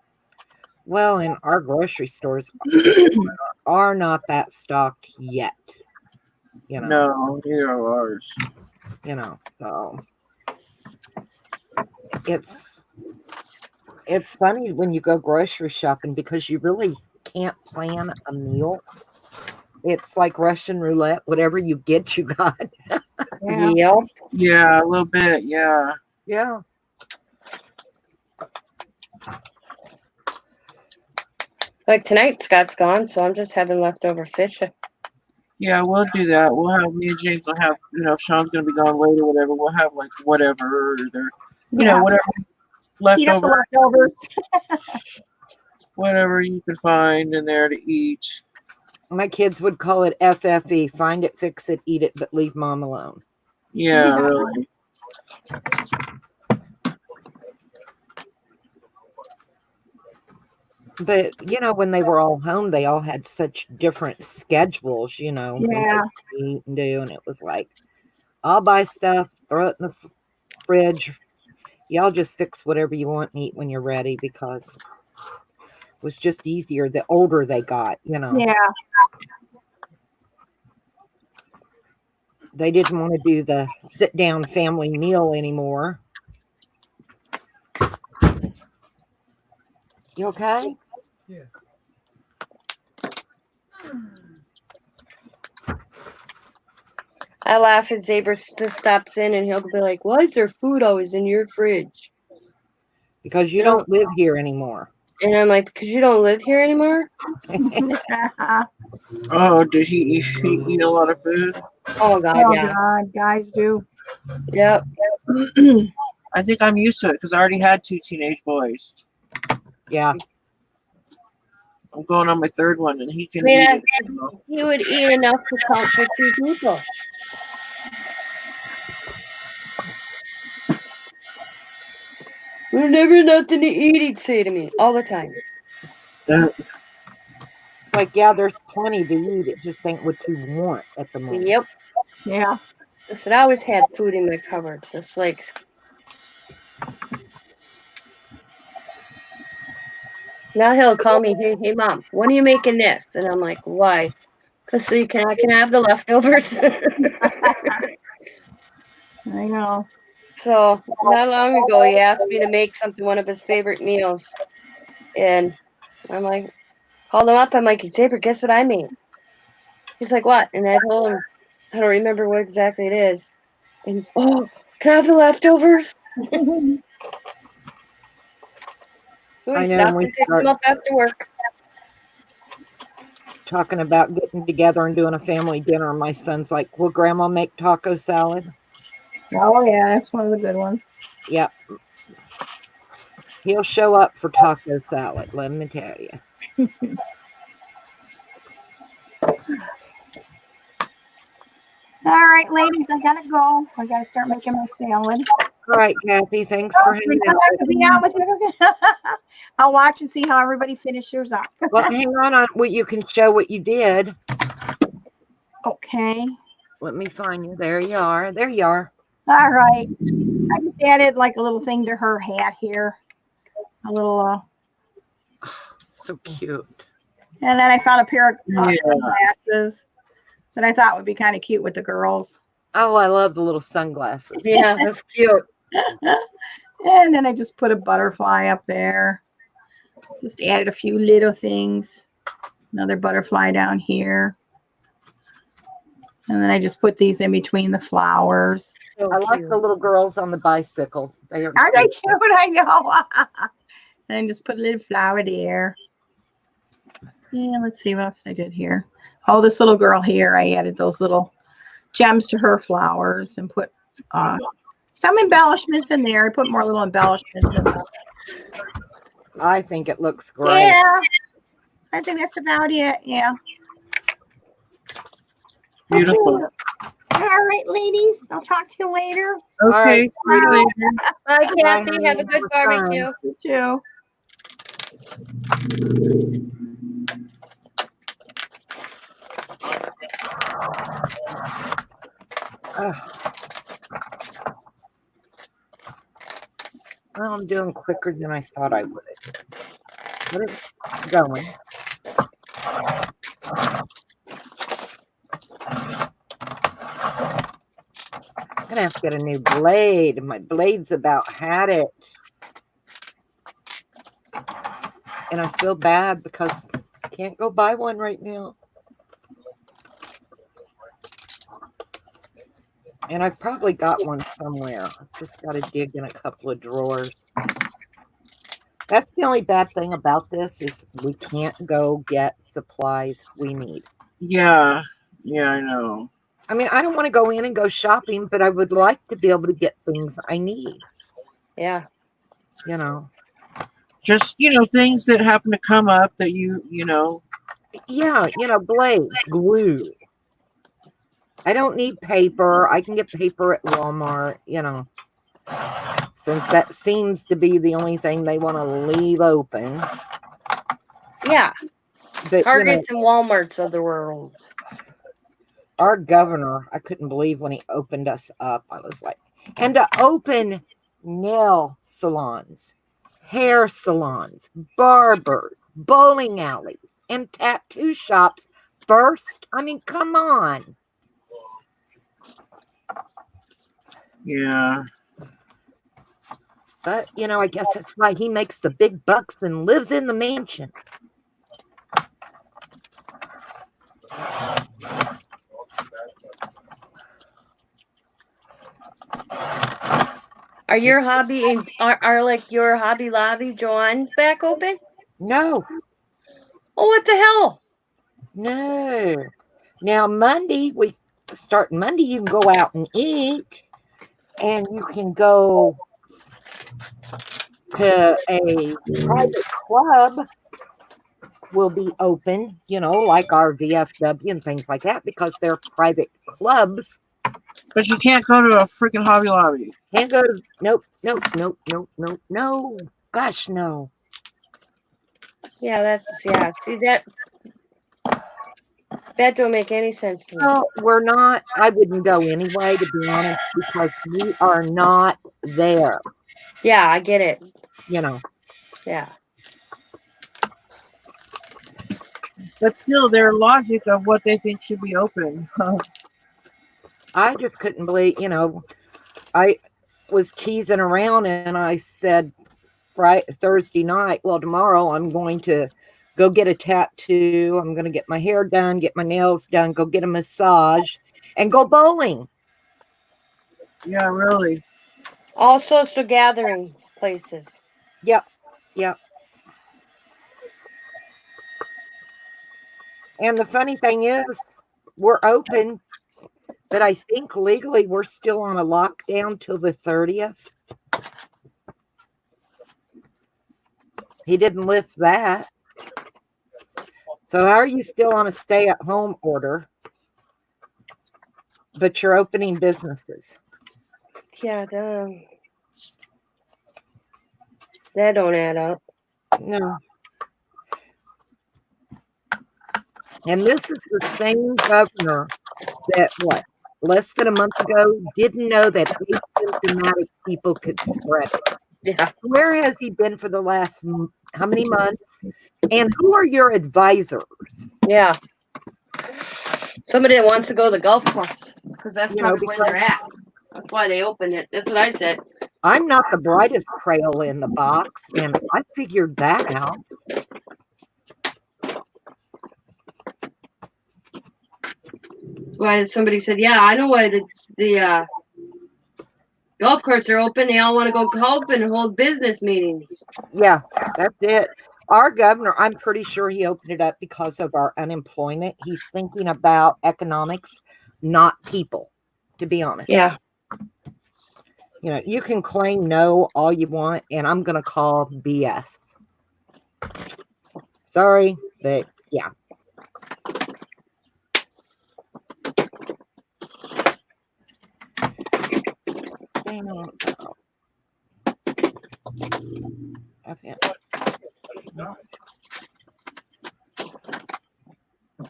Well, and our grocery stores are not that stocked yet. You know, No, neither are ours. So it's funny when you go grocery shopping because you really can't plan a meal. It's like Russian roulette. Whatever you get, you got. yeah. Yep. Yeah, a little bit. Yeah. Yeah. Like tonight, Scott's gone, so I'm just having leftover fish. Yeah, we'll do that. We'll have me and James will have, you know, if Sean's gonna be gone late or whatever, we'll have like whatever or there, you know, whatever Eat up the leftover, leftovers. whatever you can find in there to eat. My kids would call it FFE: find it, fix it, eat it, but leave mom alone. Yeah, Yeah. really. But when they were all home, they all had such different schedules. What Yeah. they eat and do, and it was like, I'll buy stuff, throw it in the fridge. Y'all just fix whatever you want and eat when you're ready, because it was just easier the older they got. Yeah. They didn't want to do the sit down family meal anymore. You okay? Yeah. I laugh as Xavier stops in and he'll be like, "Why is there food always in your fridge?" Because you don't live here anymore. And I'm like, "Because you don't live here anymore?" Oh, did he eat a lot of food? Oh God, Oh yeah, God, guys do. yep. I think I'm used to it because I already had 2 teenage boys. Yeah. I'm going on my 3rd one, and he can Yeah. eat it. So. He would eat enough to count for 2 people. There's never nothing to eat, he'd say to me all the time. It's like, yeah, there's plenty to eat. It just ain't what you want at the moment. Yep. Yeah. I said I always had food in my cupboards. It's like, now he'll call me, hey mom, when are you making this? And I'm like, why? Because so I can have the leftovers. I know. So not long ago, he asked me to make something, one of his favorite meals, and I'm like, called him up. I'm like, Xavier, guess what I made? He's like, what? And I told him, I don't remember what exactly it is. And oh, can I have the leftovers? So I we know, stopped we and picked start- him up after work. Talking about getting together and doing a family dinner. My son's like, will grandma make taco salad? Oh yeah, that's one of the good ones. Yep. He'll show up for taco salad, let me tell you. All right, ladies, I gotta go. I gotta start making my salad. All right, Kathy. Thanks for hanging out. I can be on with you. I'll watch and see how everybody finishes up. Well, hang on. Well, you can show what you did. Okay. Let me find you. There you are. There you are. All right. I just added like a little thing to her hat here. A little, So cute. and then I found a pair of Yeah. glasses that I thought would be kind of cute with the girls. Oh, I love the little sunglasses. Yeah, that's cute. And then I just put a butterfly up there. Just added a few little things. Another butterfly down here. And then I just put these in between the flowers. So I like cute. the little girls on the bicycle. They are Are they cute. cute? I know. And I just put a little flower there. Yeah, let's see what else I did here. Oh, this little girl here, I added those little gems to her flowers and put some embellishments in there. I put more little embellishments in them. I think it looks great. Yeah. I think that's about it. Yeah. Beautiful. All right, ladies. I'll talk to you later. Okay. right. See you later. Bye, Bye, Kathy. honey. Have a good Have fun. barbecue. You too. Ugh. Well, I'm doing quicker than I thought I would. But it's going. I'm gonna have to get a new blade. My blade's about had it. And I feel bad because I can't go buy one right now. And I've probably got one somewhere. I've just got to dig in a couple of drawers. That's the only bad thing about this is we can't go get supplies we need. Yeah. Yeah, I know. I mean, I don't want to go in and go shopping, but I would like to be able to get things I need, Yeah. you know. Just, things that happen to come up that you know. Yeah, blades, glue. I don't need paper. I can get paper at Walmart, since that seems to be the only thing they want to leave open. Yeah. But, Targets and Walmarts of the world. our governor, I couldn't believe when he opened us up. I was like, and to open nail salons, hair salons, barbers, bowling alleys, and tattoo shops first. I mean, come on. Yeah. But, I guess that's why he makes the big bucks and lives in the mansion. Are your hobby and are like your Hobby Lobby Joann's back open? No, Oh, what the hell? no. Now, Monday, starting Monday, you can go out and eat, and you can go to a private club will be open, like our VFW and things like that, because they're private clubs. But you can't go to a freaking Hobby Lobby. Can't go to, nope. Gosh, no. Yeah, see that don't make any sense to me. Well, we're not, I wouldn't go anyway, to be honest, because we are not there, Yeah, I get it. Yeah. But still, their logic of what they think should be open. I just couldn't believe, I was teasing around and I said Thursday night, well, tomorrow I'm going to go get a tattoo. I'm going to get my hair done, get my nails done, go get a massage, and go bowling. Yeah, really. All social gatherings places. Yep. And the funny thing is, we're open, but I think legally we're still on a lockdown till the 30th. He didn't lift that. So how are you still on a stay-at-home order, but you're opening businesses? Yeah, That don't add up. No. And this is the same governor that, what, less than a month ago didn't know that asymptomatic people could spread it. Yeah. Where has he been for the last how many months? And who are your advisors? Yeah. Somebody that wants to go to the golf course because that's You know, probably where they're at. That's why they opened it. That's what I said. I'm not the brightest Crayola in the box, and I figured that out. Why somebody said, yeah, I know why the golf courses are open. They all want to go golfing and hold business meetings. Yeah, that's it. Our governor, I'm pretty sure he opened it up because of our unemployment. He's thinking about economics, not people, to be honest. Yeah. You know, you can claim no all you want, and I'm going to call BS. Sorry, but yeah.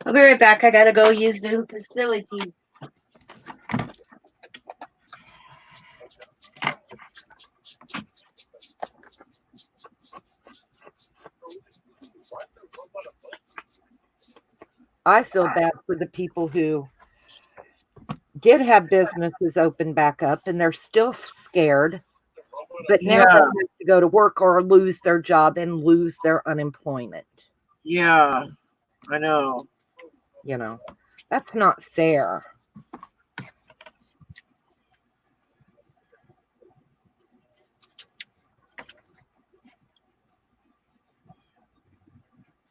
I'll be right back. I gotta go use the facility. I feel bad for the people who did have businesses open back up and they're still scared, but now they have to go to work or lose their job and lose their unemployment. Yeah, I know. You know, that's not fair.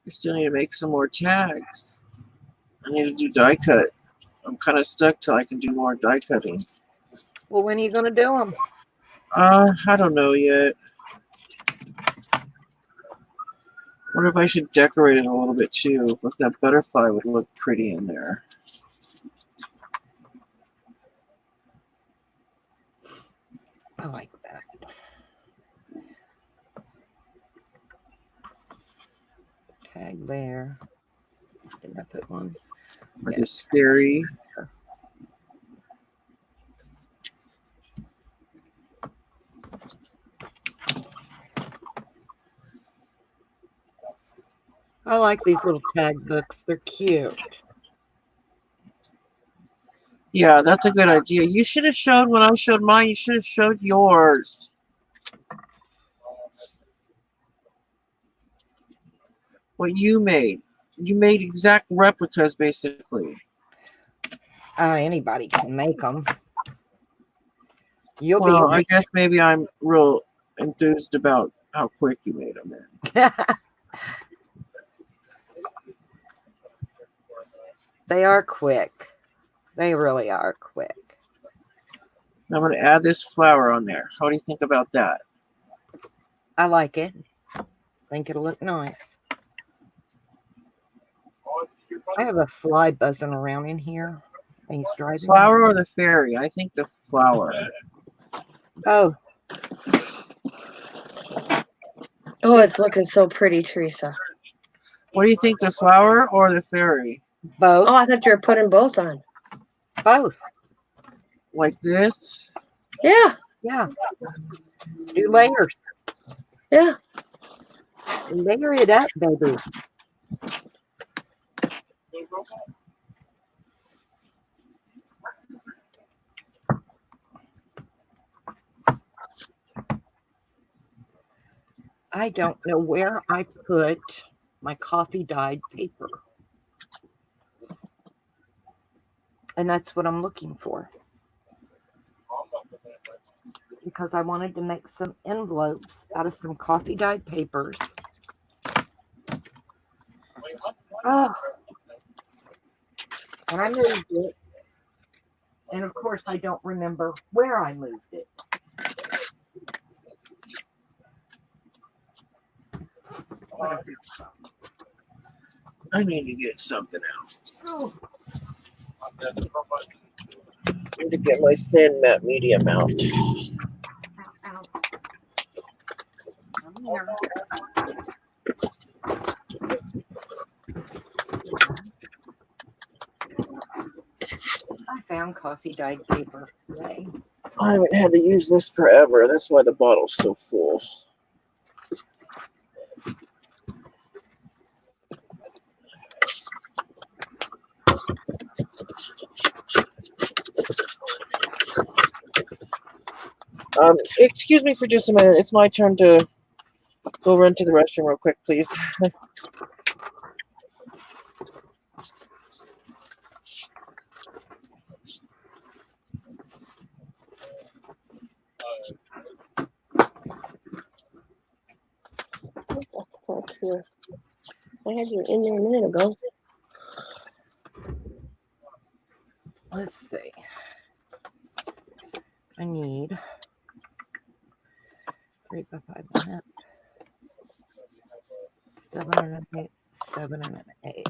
I still need to make some more tags. I need to do die cut. I'm kind of stuck till I can do more die cutting. Well, when are you going to do them? I don't know yet. Wonder if I should decorate it a little bit too. But that butterfly would look pretty in there. I like that. Tag there. Did I put one? Or this fairy. I like these little tag books. They're cute. Yeah, that's a good idea. You should have showed when I showed mine. You should have showed yours. What you made. You made exact replicas, basically. Anybody can make them. You'll Well, be. I guess maybe I'm real enthused about how quick you made them then. They are quick. They really are quick. I'm going to add this flower on there. How do you think about that? I like it. Think it'll look nice. I have a fly buzzing around in here. And he's driving. Flower or the fairy? I think the flower. Oh, Oh, it's looking so pretty, Teresa. What do you think, the flower or the fairy? both. Oh, I thought you were putting both on. Both. Like this? Yeah, Yeah. Do layers. yeah. Layer it up, baby. I don't know where I put my coffee dyed paper. And that's what I'm looking for. Because I wanted to make some envelopes out of some coffee dyed papers. Oh. And I moved it. And of course, I don't remember where I moved it. I need to get something out. Oh. I need to get my sand mat medium out. Ow, ow. coffee dyed paper today. I haven't had to use this forever. That's why the bottle's so full. Excuse me for just a minute. It's my turn to go run to the restroom real quick, please. Oh, here. I had you in there a minute ago. Let's see. I need 3 by 5 minutes. 7 and an 8. 7 and an 8.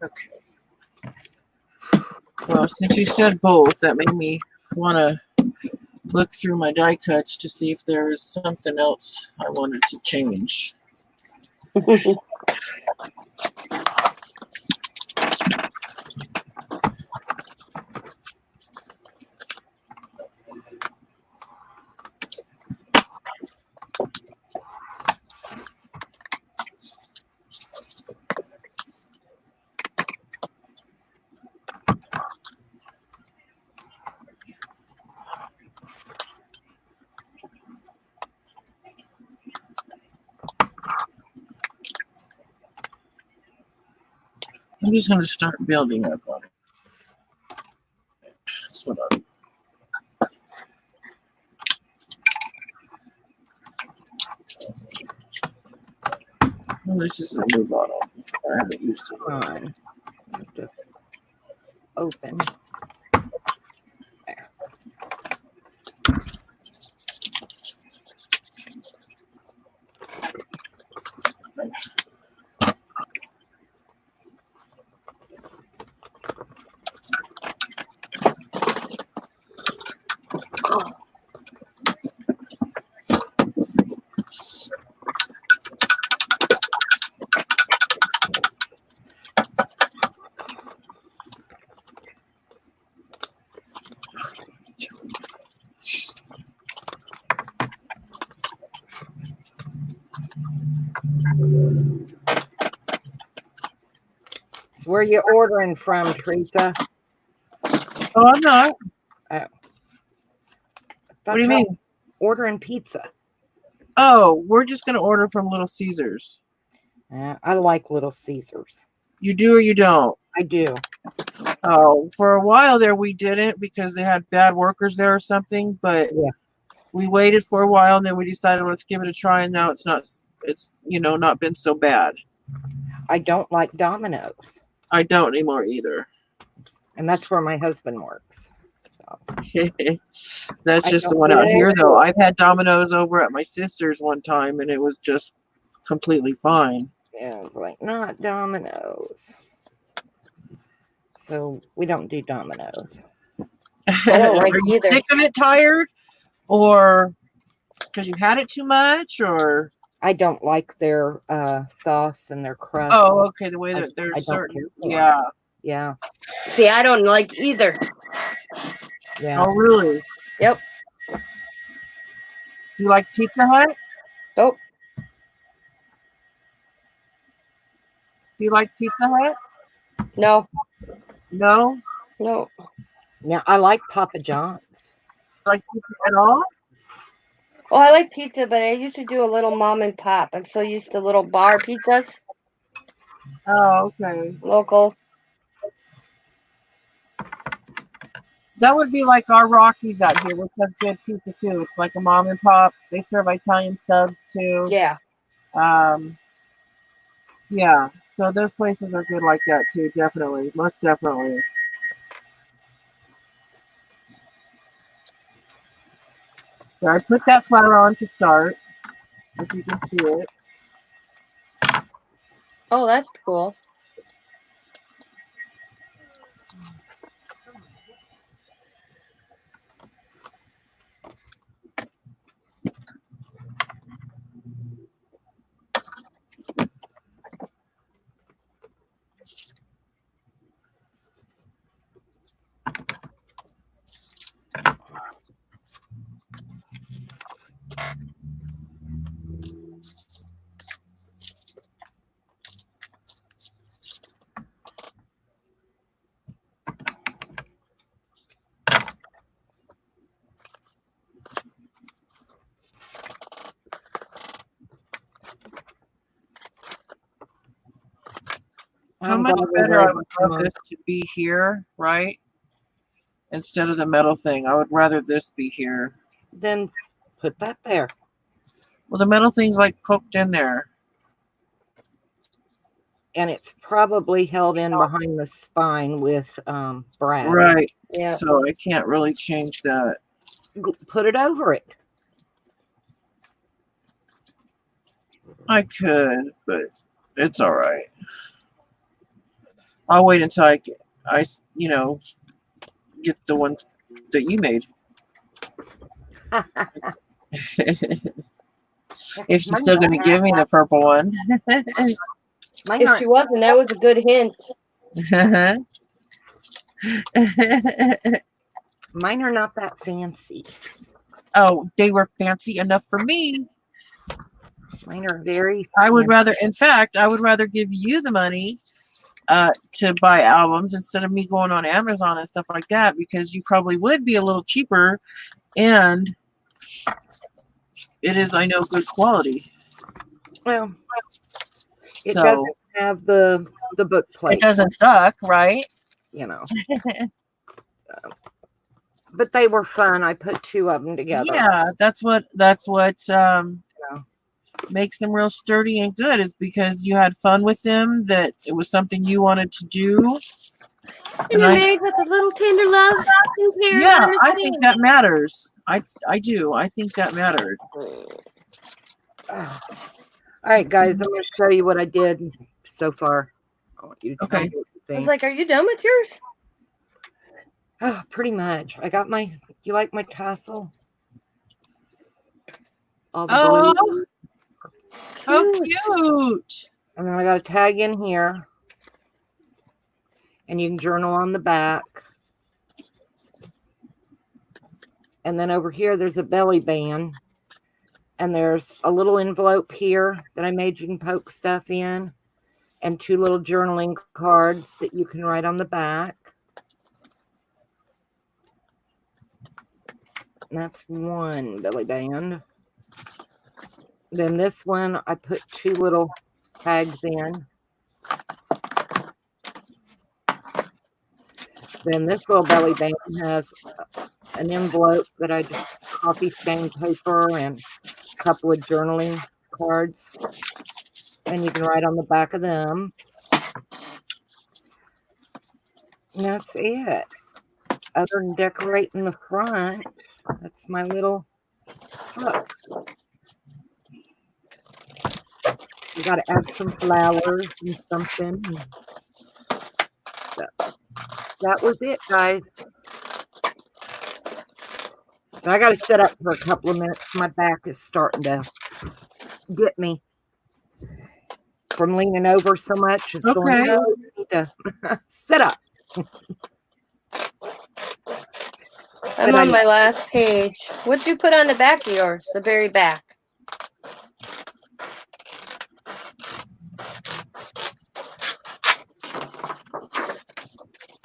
Okay. Well, since you said both, that made me want to look through my die cuts to see if there is something else I wanted to change. I'm just going to start building up on it. That's what I'm. Well, this is a new bottle. I haven't used it. On. I have to open. There. So where you ordering from, Teresa? Oh, I'm not. What do you mean? Ordering pizza. Oh, we're just going to order from Little Caesars. I like Little Caesars. You do or you don't? I do. Oh, for a while there we didn't because they had bad workers there or something, but Yeah. we waited for a while and then we decided let's give it a try, and now it's not been so bad. I don't like Domino's, I don't anymore either. and that's where my husband works. So, That's I just the don't one do out that here though. anymore. I've had Domino's over at my sister's one time and it was just completely fine. yeah, it's like not Domino's. So we don't do Domino's. I don't like Are you either. sick of it, tired, or because you had it too much, or I don't like their sauce and their crust. Oh, okay. The way I- that I there's don't certain, care for 'em. yeah. Yeah, See, I don't like either. yeah. Oh, really? Yep. You like Pizza Hut? Oh, Do you like Pizza Hut? no, No? no. Now I like Papa John's. Like pizza at all? Oh, I like pizza, but I usually do a little mom and pop. I'm so used to little bar pizzas, Oh, okay. local. That would be like our Rockies out here, which has good pizza too. It's like a mom and pop. They serve Italian subs too. Yeah. Yeah. So those places are good like that too, definitely. Most definitely. So I put that flour on to start, if you can see it. Oh, that's cool. How I'm much glad we better were I able would to love this to be here, right? Instead of the metal thing. I would rather this be here. Then put that there. Well, the metal thing's like poked in there. And it's probably held in behind the spine with brass. Right. Yeah. So I can't really change that. Put it over it. I could, but it's all right. I'll wait until I get the one that you made. If she's still going to give me the purple one. Mine If aren't, she wasn't, that was a good hint. mine are not that fancy. Oh, they were fancy enough for me. Mine are very I would fancy. rather, in fact, I would rather give you the money to buy albums instead of me going on Amazon and stuff like that, because you probably would be a little cheaper, and it is, I know, good quality. Well, it So doesn't have the book plate, it doesn't suck, right? you know. But they were fun. I put 2 of them together. Yeah, that's what makes them real sturdy and good, is because you had fun with them, that it was something you wanted to do. And you're made with a little tender love and care. Yeah, I think that matters. I do. I think that matters. All right, guys, I'm going to show you what I did so far. I want you to tell Okay. me what you I was think. like, are you done with yours? Oh, pretty much. I got my. Do you like my tassel? All the Oh, blue. how cute. And then I got a tag in here. And you can journal on the back. And then over here, there's a belly band. And there's a little envelope here that I made you can poke stuff in. And 2 little journaling cards that you can write on the back. And that's one belly band. Then this one, I put 2 little tags in. Then this little belly band has an envelope that I just copy stained paper and a couple of journaling cards. And you can write on the back of them. And that's it. Other than decorating the front, that's my little hook. You got to add some flowers and something. That was it, guys. But I got to set up for a couple of minutes. My back is starting to get me from leaning over so much. It's going, Okay. no, you need to sit up. I'm But I on my last page. What'd you put on the back of yours? The very back.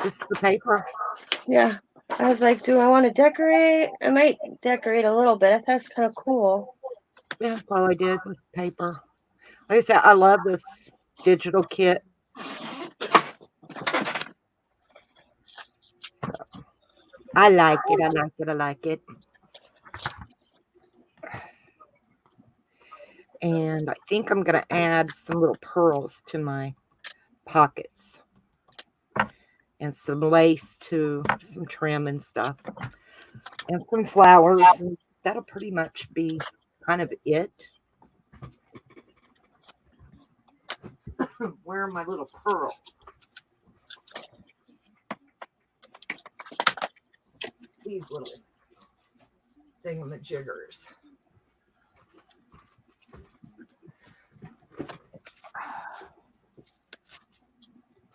just the paper. Yeah. I was like, do I want to decorate? I might decorate a little bit. I thought it's kind of cool. Yeah, that's all I did was paper. Like I said, I love this digital kit. I like it. I like it. I like it. And I think I'm going to add some little pearls to my pockets and some lace to some trim and stuff and some flowers. And that'll pretty much be kind of it. Where are my little pearls? These little thingamajiggers.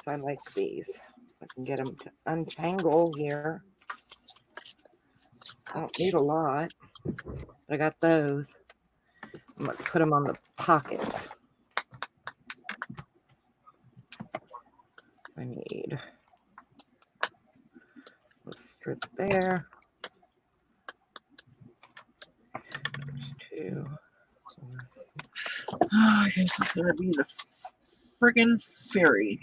So I like these. I can get them to untangle here. I don't need a lot, but I got those. I'm going to put them on the pockets. I need a strip there. There's 2. I guess it's gonna be the friggin' fairy.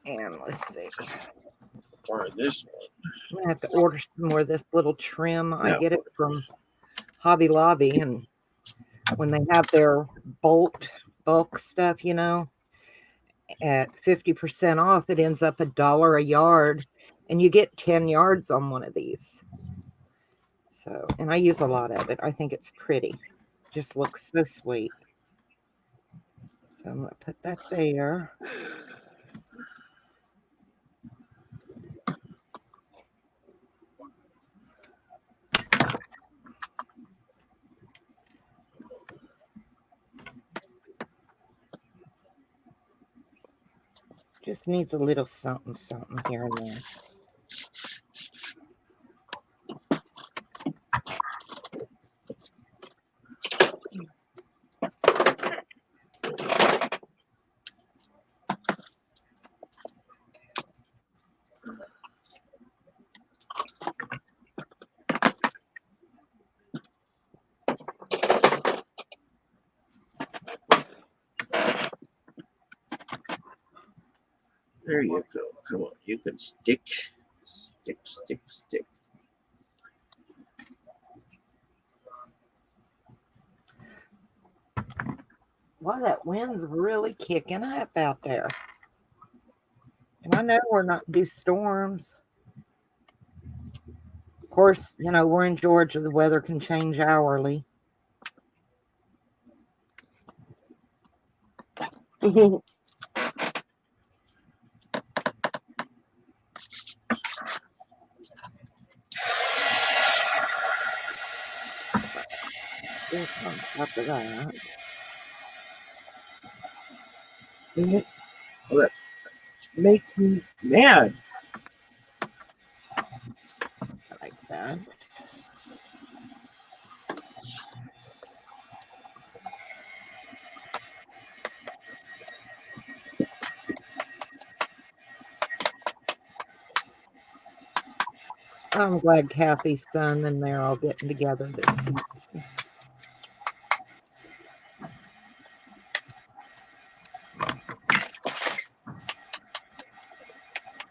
And let's see. Or this one. I'm gonna have to order some more of this little trim. I Yeah. get it from Hobby Lobby, and when they have their bulk stuff, you know, at 50% off, it ends up $1 a yard, and you get 10 yards on one of these. So, and I use a lot of it. I think it's pretty. Just looks so sweet. So I'm gonna put that there. Just needs a little something here and there. There you go. Come on, you can stick. Well, that wind's really kicking up out there. And I know we're not due storms. Of course, you know, we're in Georgia. The weather can change hourly. This on top of that. Well, that makes me mad. I like that. I'm glad Kathy's son and they're all getting together this season.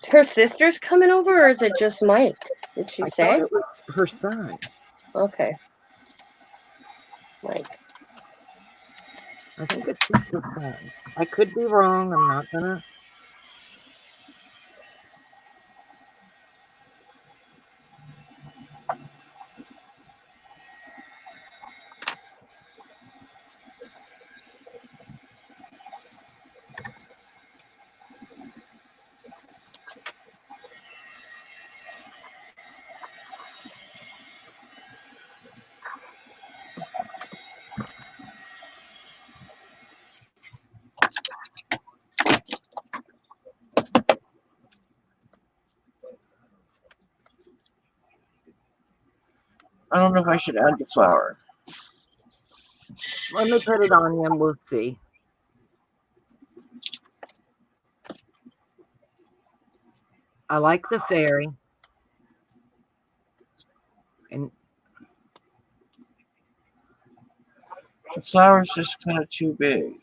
Her sister's coming over, or is it just Mike? Did she I say? thought it was her son. Okay. Mike. I think it's just her son. I could be wrong. I'm not gonna. I don't know if I should add the flower. Let me put it on you and we'll see. I like the fairy. And The flower's just kind of too big.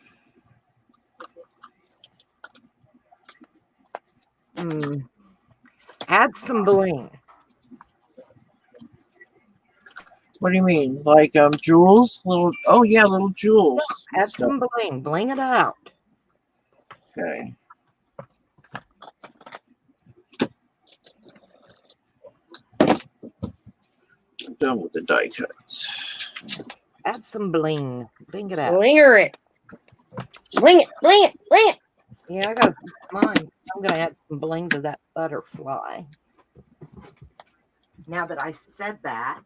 add some bling. What do you mean? Like jewels? Little oh yeah, little jewels. Add some bling. Bling it out. Okay. I'm done with the die cuts. Add some bling. Bling it out. Linger it. Bling it. Bling it. Bling it. Yeah, I got mine. I'm gonna add some bling to that butterfly. Now that I said that,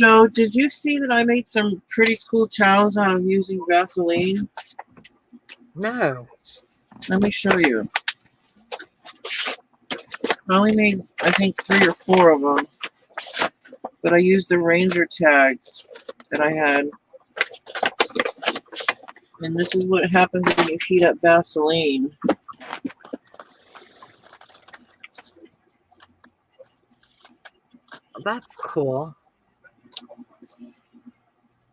Joe, did you see that I made some pretty cool towels out of using Vaseline? no. Let me show you. I only made, I think, 3 or 4 of them. But I used the Ranger tags that I had. And this is what happens when you heat up Vaseline. That's cool.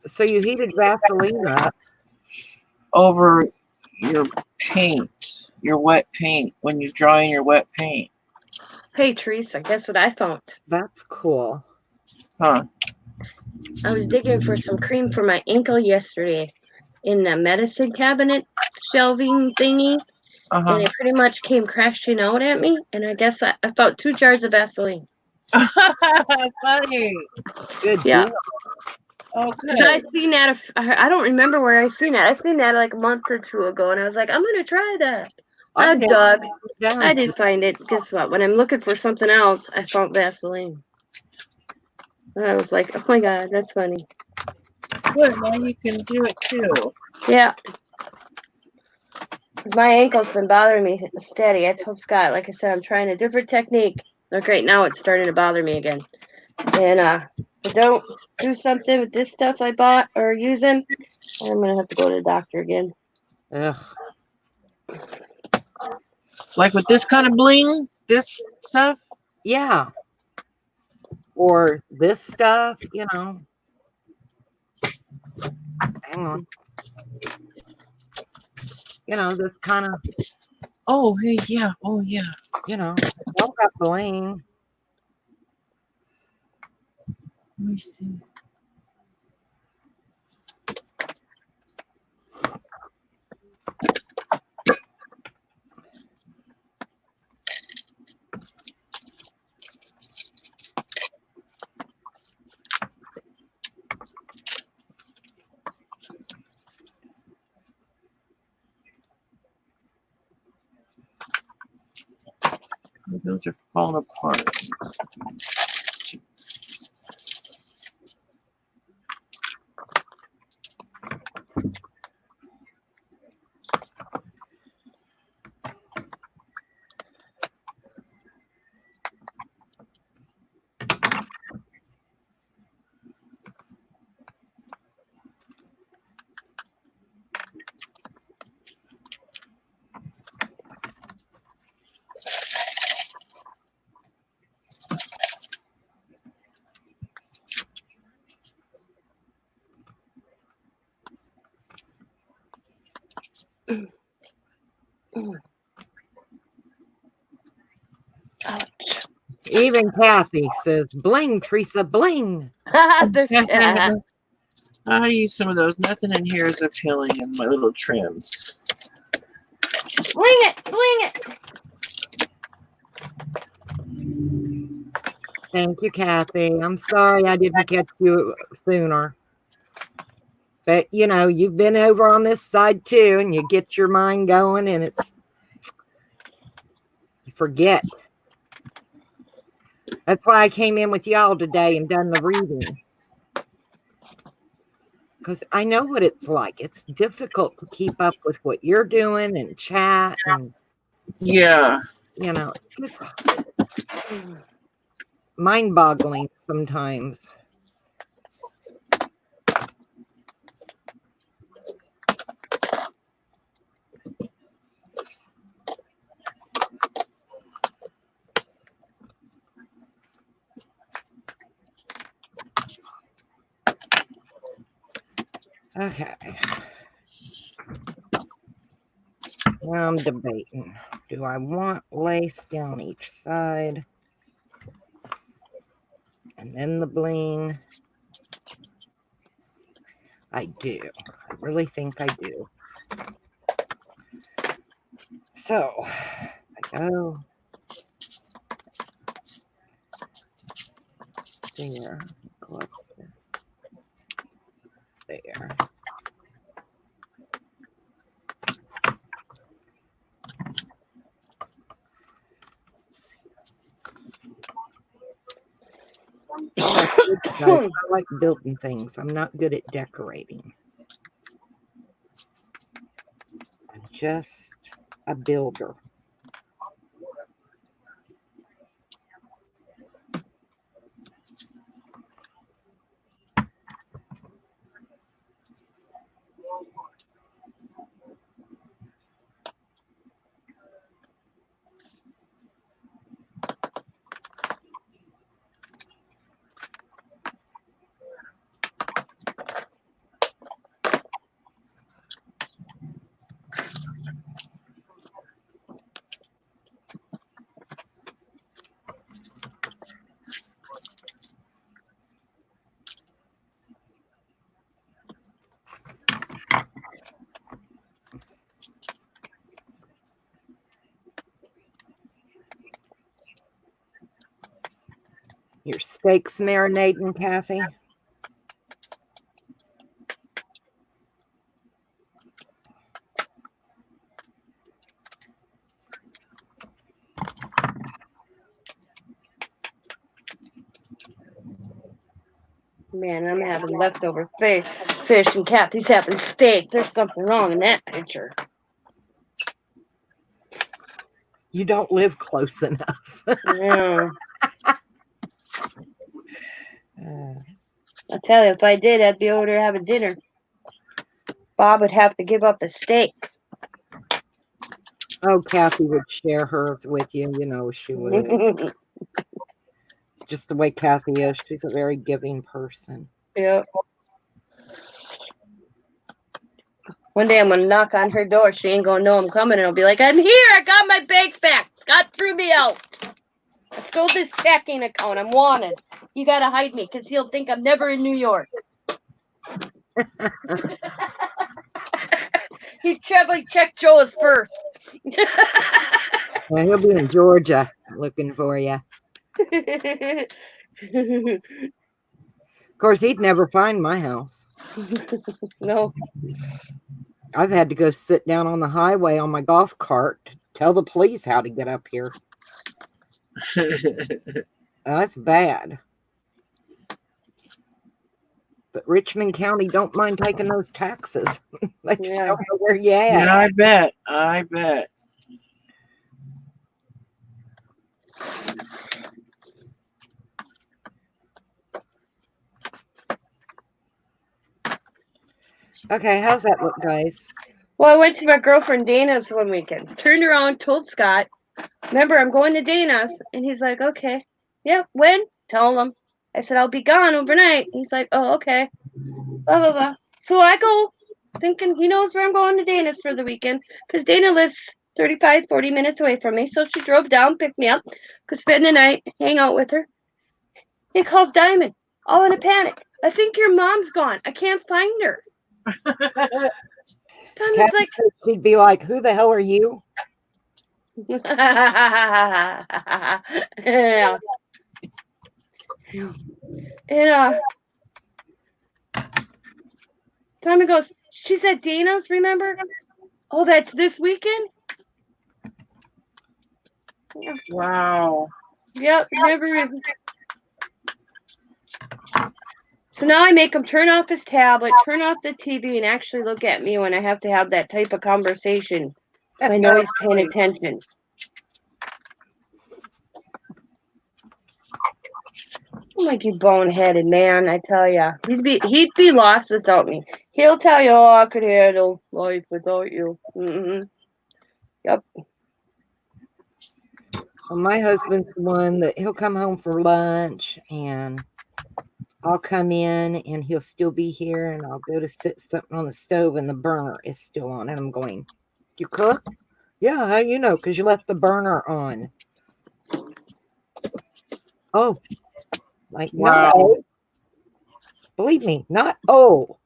So you heated Vaseline up. Over your paint, your wet paint, when you're drying your wet paint. Hey, Teresa, guess what I found? That's cool. Huh. I was digging for some cream for my ankle yesterday in the medicine cabinet shelving thingy, Uh-huh. and it pretty much came crashing out at me. And I guess I found 2 jars of Vaseline. Funny. Good Yeah. deal. Oh, 'Cause I good. seen that. I don't remember where I seen that. I seen that like a month or 2 ago, and I was like, I'm gonna try that. I I've never dug. done I didn't find it. Guess what? When I'm looking for something else, I found Vaseline. And I was like, oh my god, that's funny. Good. Now you can do it too. Yeah. 'Cause my ankle's been bothering me steady. I told Scott, like I said, I'm trying a different technique. Like right now, it's starting to bother me again. And if I don't do something with this stuff I bought or using, I'm gonna have to go to the doctor again. Ugh. Like with this kind of bling, this stuff. Yeah. Or this stuff, you know. Hang on. You know, this kind of, Oh, hey, yeah. Oh, yeah. you know, all got bling. Let me see. Those are falling apart. Ouch. Even Kathy says, bling, Teresa, bling. Yeah. I use some of those. Nothing in here is appealing in my little trims. Bling it, bling it. Thank you, Kathy. I'm sorry I didn't catch you sooner. But, you know, you've been over on this side too, and you get your mind going, and it's, you forget. That's why I came in with y'all today and done the reading. because I know what it's like. It's difficult to keep up with what you're doing and chat, and Yeah. you know, it's mind-boggling sometimes. Okay. Now I'm debating. Do I want lace down each side? And then the bling? I do. I really think I do. So, I go there. Go up there. I like building things. I'm not good at decorating. I'm just a builder. Your steak's marinating, Kathy? Man, I'm having leftover fish, and Kathy's having steak. There's something wrong in that picture. You don't live close enough. Yeah. I tell you, if I did, I'd be over there having dinner. Bob would have to give up the steak. Oh, Kathy would share hers with you. You know, she would. It's just the way Kathy is. She's a very giving person. Yep. One day I'm gonna knock on her door. She ain't gonna know I'm coming, and I'll be like, "I'm here. I got my bags back. Scott threw me out. I stole this checking account. I'm wanted. You gotta hide me, cause he'll think I'm never in New York." He's probably checked Joe's first. Well, he'll be in Georgia looking for you. No. Of course, he'd never find my house. I've had to go sit down on the highway on my golf cart to tell the police how to get up here. That's bad. But Richmond County don't mind taking those taxes. They just Yeah. don't know where you at. Yeah, I bet. I bet. Okay, how's that look, guys? Well, I went to my girlfriend Dana's one weekend. Turned around, told Scott, "Remember, I'm going to Dana's." And he's like, "Okay. Yeah, when?" Tell him. I said, "I'll be gone overnight." He's like, "Oh, okay." Blah, blah, blah. So I go thinking he knows where I'm going to Dana's for the weekend because Dana lives 35, 40 minutes away from me. So she drove down, picked me up, could spend the night, hang out with her. He calls Diamond, all in a panic. "I think your mom's gone. I can't find her." Diamond's Kathy like, said she'd be like, "Who the hell are you?" yeah. And Diamond goes, "She's at Dana's, remember? Oh, that's this weekend?" Wow. Yep, never. So now I make him turn off his tablet, turn off the TV, and actually look at me when I have to have that type of conversation. So I know he's paying attention. I'm like, you boneheaded man, I tell ya. He'd be lost without me. He'll tell you, oh, I could handle life without you. Yep. Well, my husband's the one that he'll come home for lunch and I'll come in and he'll still be here and I'll go to sit something on the stove and the burner is still on. And I'm going, you cook? Yeah, how you know? Because you left the burner on. Oh, like, Wow. no. Believe me, not oh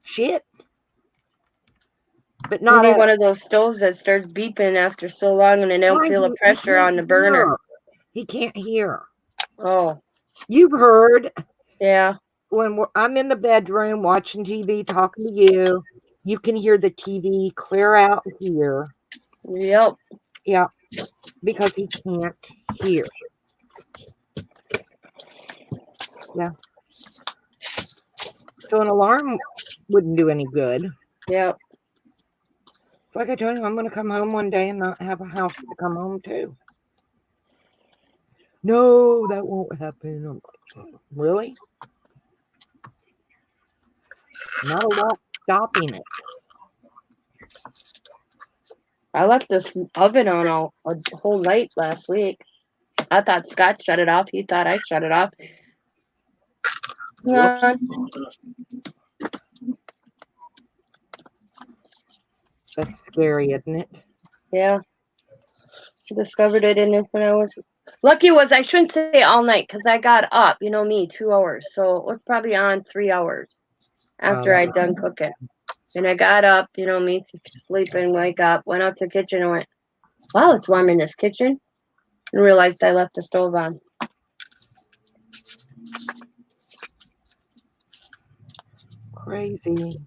shit. But not Maybe one of those stoves that starts beeping after so long and I don't feel the pressure on the burner. He can't hear. Oh, You've heard yeah. when I'm in the bedroom watching TV, talking to you, you can hear the TV clear out here. Yep. Yeah, because he can't hear. Yeah. So an alarm wouldn't do any good. Yep. It's like I told him, I'm going to come home one day and not have a house to come home to. No, that won't happen. I'm like, really? Not a lot stopping it. I left this oven on a whole night last week. I thought Scott shut it off. He thought I shut it off. Whoops. That's scary, isn't it? Yeah. I discovered it in it when I was lucky was I shouldn't say all night because I got up, you know me, 2 hours. So it was probably on 3 hours after I'd done cooking. And I got up, you know me, sleeping, wake up, went out to the kitchen and went, wow, it's warm in this kitchen. And realized I left the stove on. Crazy.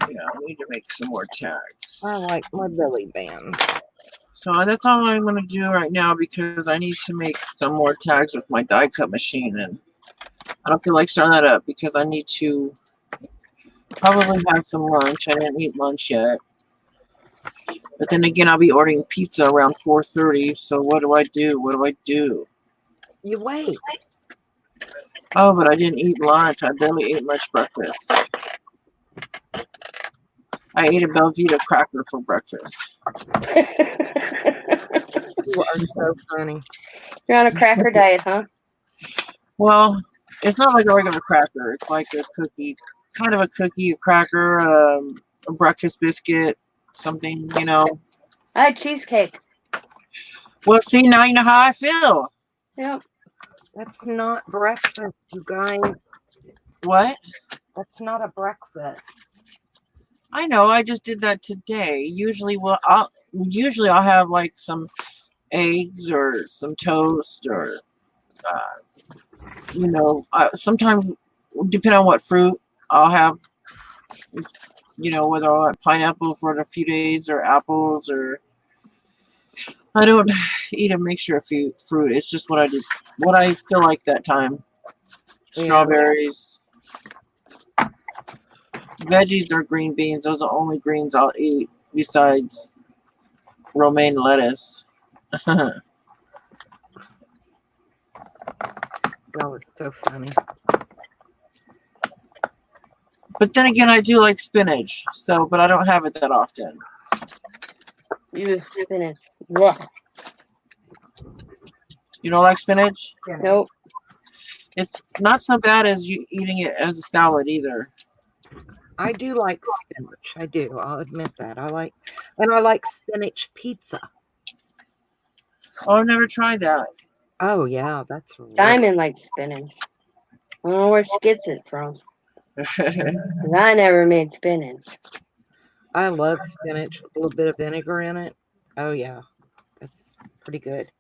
Yeah, I need to make some more tags. I like my belly band. So that's all I'm going to do right now because I need to make some more tags with my die cut machine. And I don't feel like starting that up because I need to probably have some lunch. I didn't eat lunch yet. But then again, I'll be ordering pizza around 4:30. So what do I do? What do I do? You wait. Oh, but I didn't eat lunch. I barely ate much breakfast. I ate a Belvita cracker for breakfast. You are so funny. You're on a cracker diet, huh? Well, it's not like a regular cracker. It's like a cookie, kind of a cookie, a cracker, a breakfast biscuit, something, you know. I had cheesecake. Well, see, now you know how I feel. Yep. That's not breakfast, you guys. What? That's not a breakfast. I know. I just did that today. Usually, I'll have like some eggs or some toast or, sometimes depending on what fruit I'll have. Whether I'll have pineapple for a few days or apples or. I don't eat a mixture of fruit. It's just what I feel like that time. Yeah. Strawberries. Veggies are green beans. Those are the only greens I'll eat besides romaine lettuce. Y'all are so funny. But then again, I do like spinach. But I don't have it that often. You spinach. Blah. You don't like spinach? Nope. It's not so bad as you eating it as a salad either. I do like spinach. I do. I'll admit that. I like spinach pizza. Oh, I've never tried that. Oh yeah, that's right. Diamond likes spinach. I don't know where she gets it from. 'Cause I never made spinach. I love spinach with a little bit of vinegar in it. Oh yeah, that's pretty good.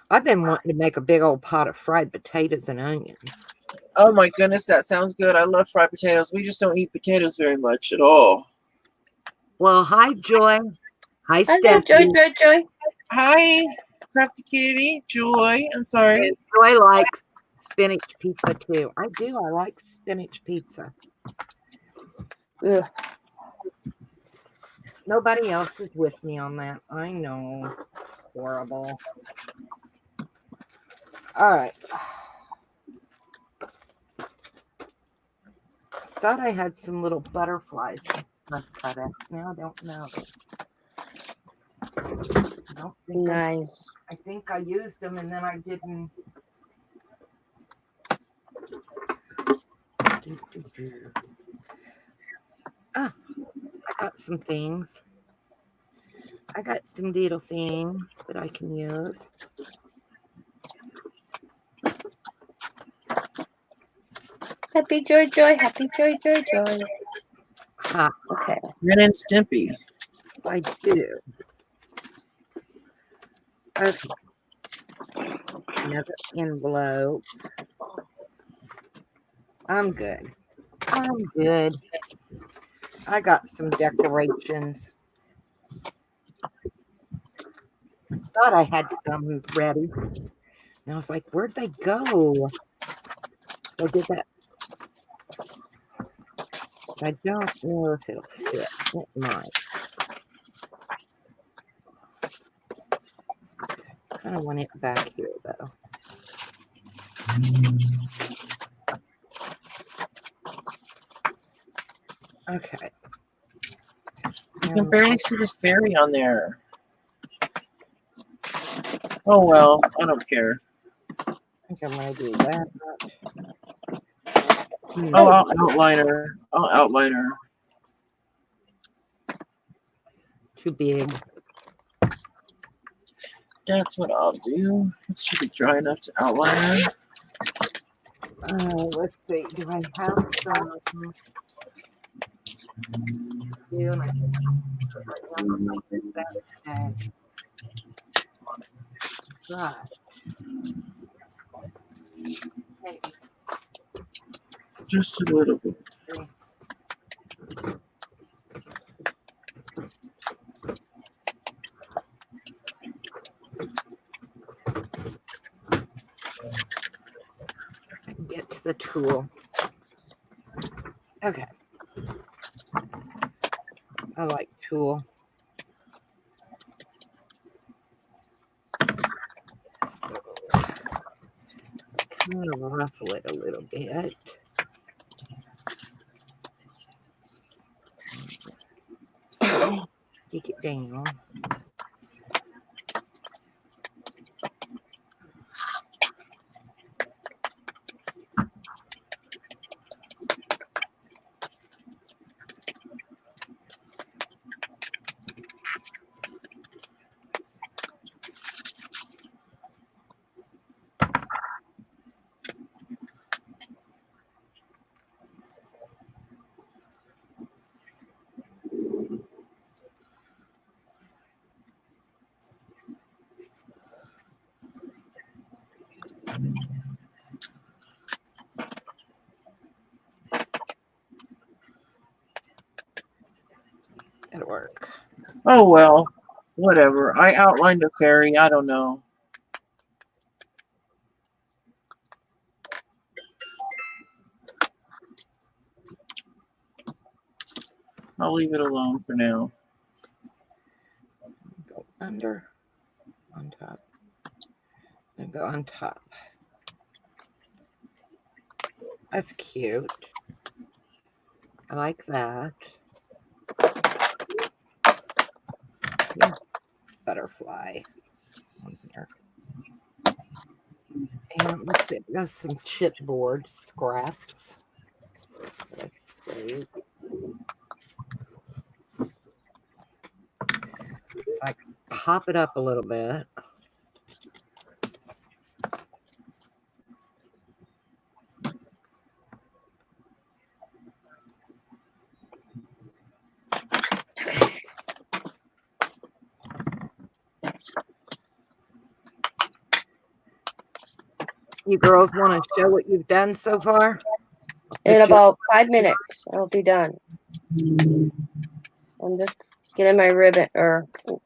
I've been wanting to make a big old pot of fried potatoes and onions. Oh my goodness, that sounds good. I love fried potatoes. We just don't eat potatoes very much at all. Well, hi, Joy. Hi, Hello, Joy, Stephanie. Joy, Joy. Hi, Crafty Kitty, Joy. I'm sorry. And Joy likes spinach pizza too. I do. I like spinach pizza. Ugh. Nobody else is with me on that. I know. Horrible. All right. Thought I had some little butterflies and stuff cut out. Now I don't know. I don't think Nice. I think I used them and then I didn't. Ah, I got some things. I got some little things that I can use. Happy Joy, Joy. Happy Joy, Joy, Joy. Ha, Okay. Ren and Stimpy. I do. Okay. Another envelope. I'm good. I'm good. I got some decorations. Thought I had some ready. And I was like, where'd they go? So I did that. I don't know if it'll fit. It might. Kind of want it back here though. Okay. You can barely see the fairy on there. Oh well, I don't care. I think I'm gonna do that. Oh, I'll outline her. I'll outline her. Too big. That's what I'll do. It should be dry enough to outline her. Let's see. Do I have some? Do and I can put right down that tag. Right. Okay. Just a little bit. Get to the tool. Okay. I like tool. So kind of ruffle it a little bit. Stick it down. It'll work. Oh well, whatever. I outlined a fairy. I don't know. I'll leave it alone for now. Go under, on top, and go on top. That's cute. I like that. Yes, butterfly on here. And let's see, got some chipboard scraps. Let's see. So I can pop it up a little bit. You girls want to show what you've done so far? In about 5 minutes, I'll be done. I'm just getting my ribbon or to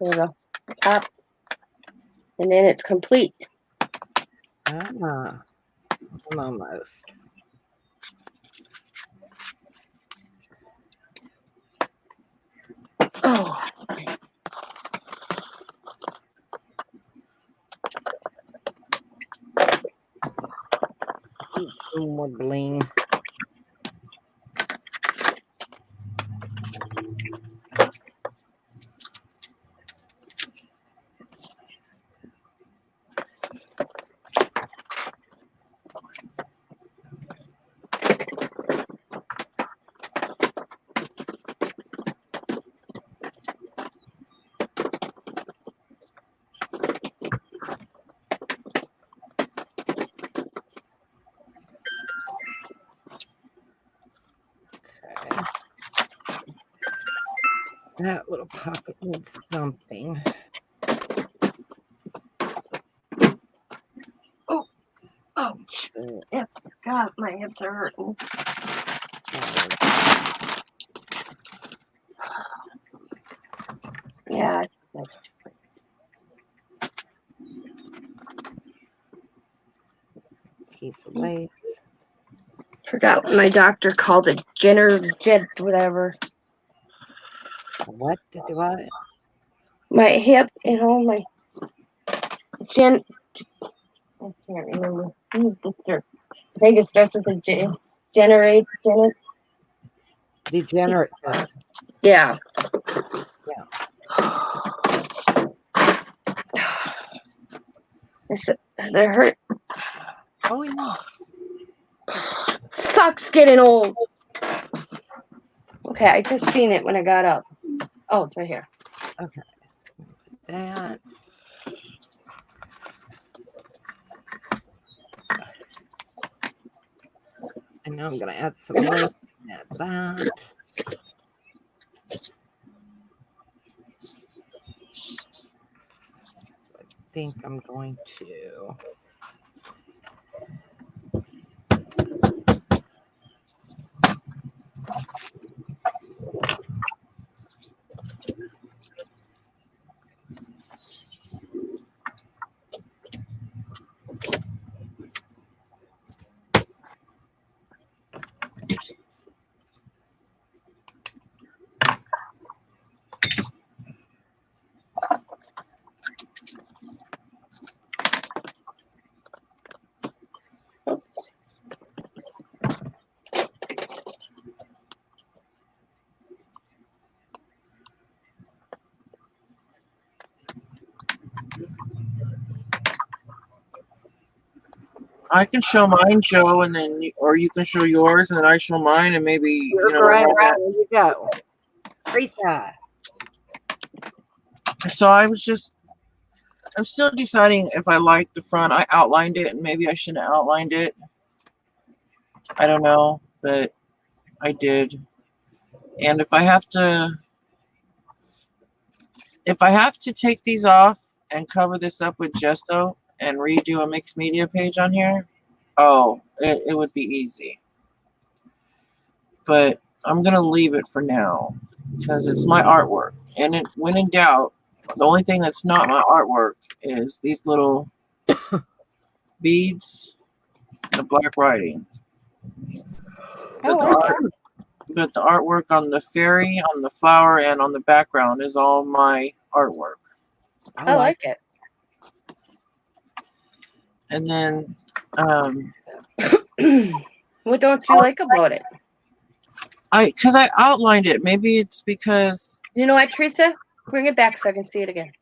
the top, and then it's complete. Ah, I'm almost. Oh, Two more bling. Okay. That little pocket needs something. ouch! Yes, God, my hips are hurting. Yeah, that's Piece of lace. forgot what my doctor called it. Jet, whatever. What to do I? My hip, my gen. I can't remember. Who's the start? I think it starts with a J. Generate. Degenerative. Yeah. Yeah. Does it hurt? Oh yeah. Sucks getting old. Okay, I just seen it when I got up. Oh, it's right here. That. And now I'm gonna add some lace. Add that. I think I'm going to. I can show mine, Joe, and then or you can show yours, and then I show mine, and maybe You're correct. There you go. Teresa. So I'm still deciding if I like the front. I outlined it, and maybe I shouldn't have outlined it. I don't know, but I did. And if I have to take these off and cover this up with gesso and redo a mixed media page on here, it would be easy. But I'm gonna leave it for now because it's my artwork. And when in doubt, the only thing that's not my artwork is these little beads, the black writing. Oh, But the artwork on the fairy, on the flower, and on the background is all my artwork. I like it. And then, What don't you like about it? because I outlined it. Maybe it's because You know what, Teresa? Bring it back so I can see it again.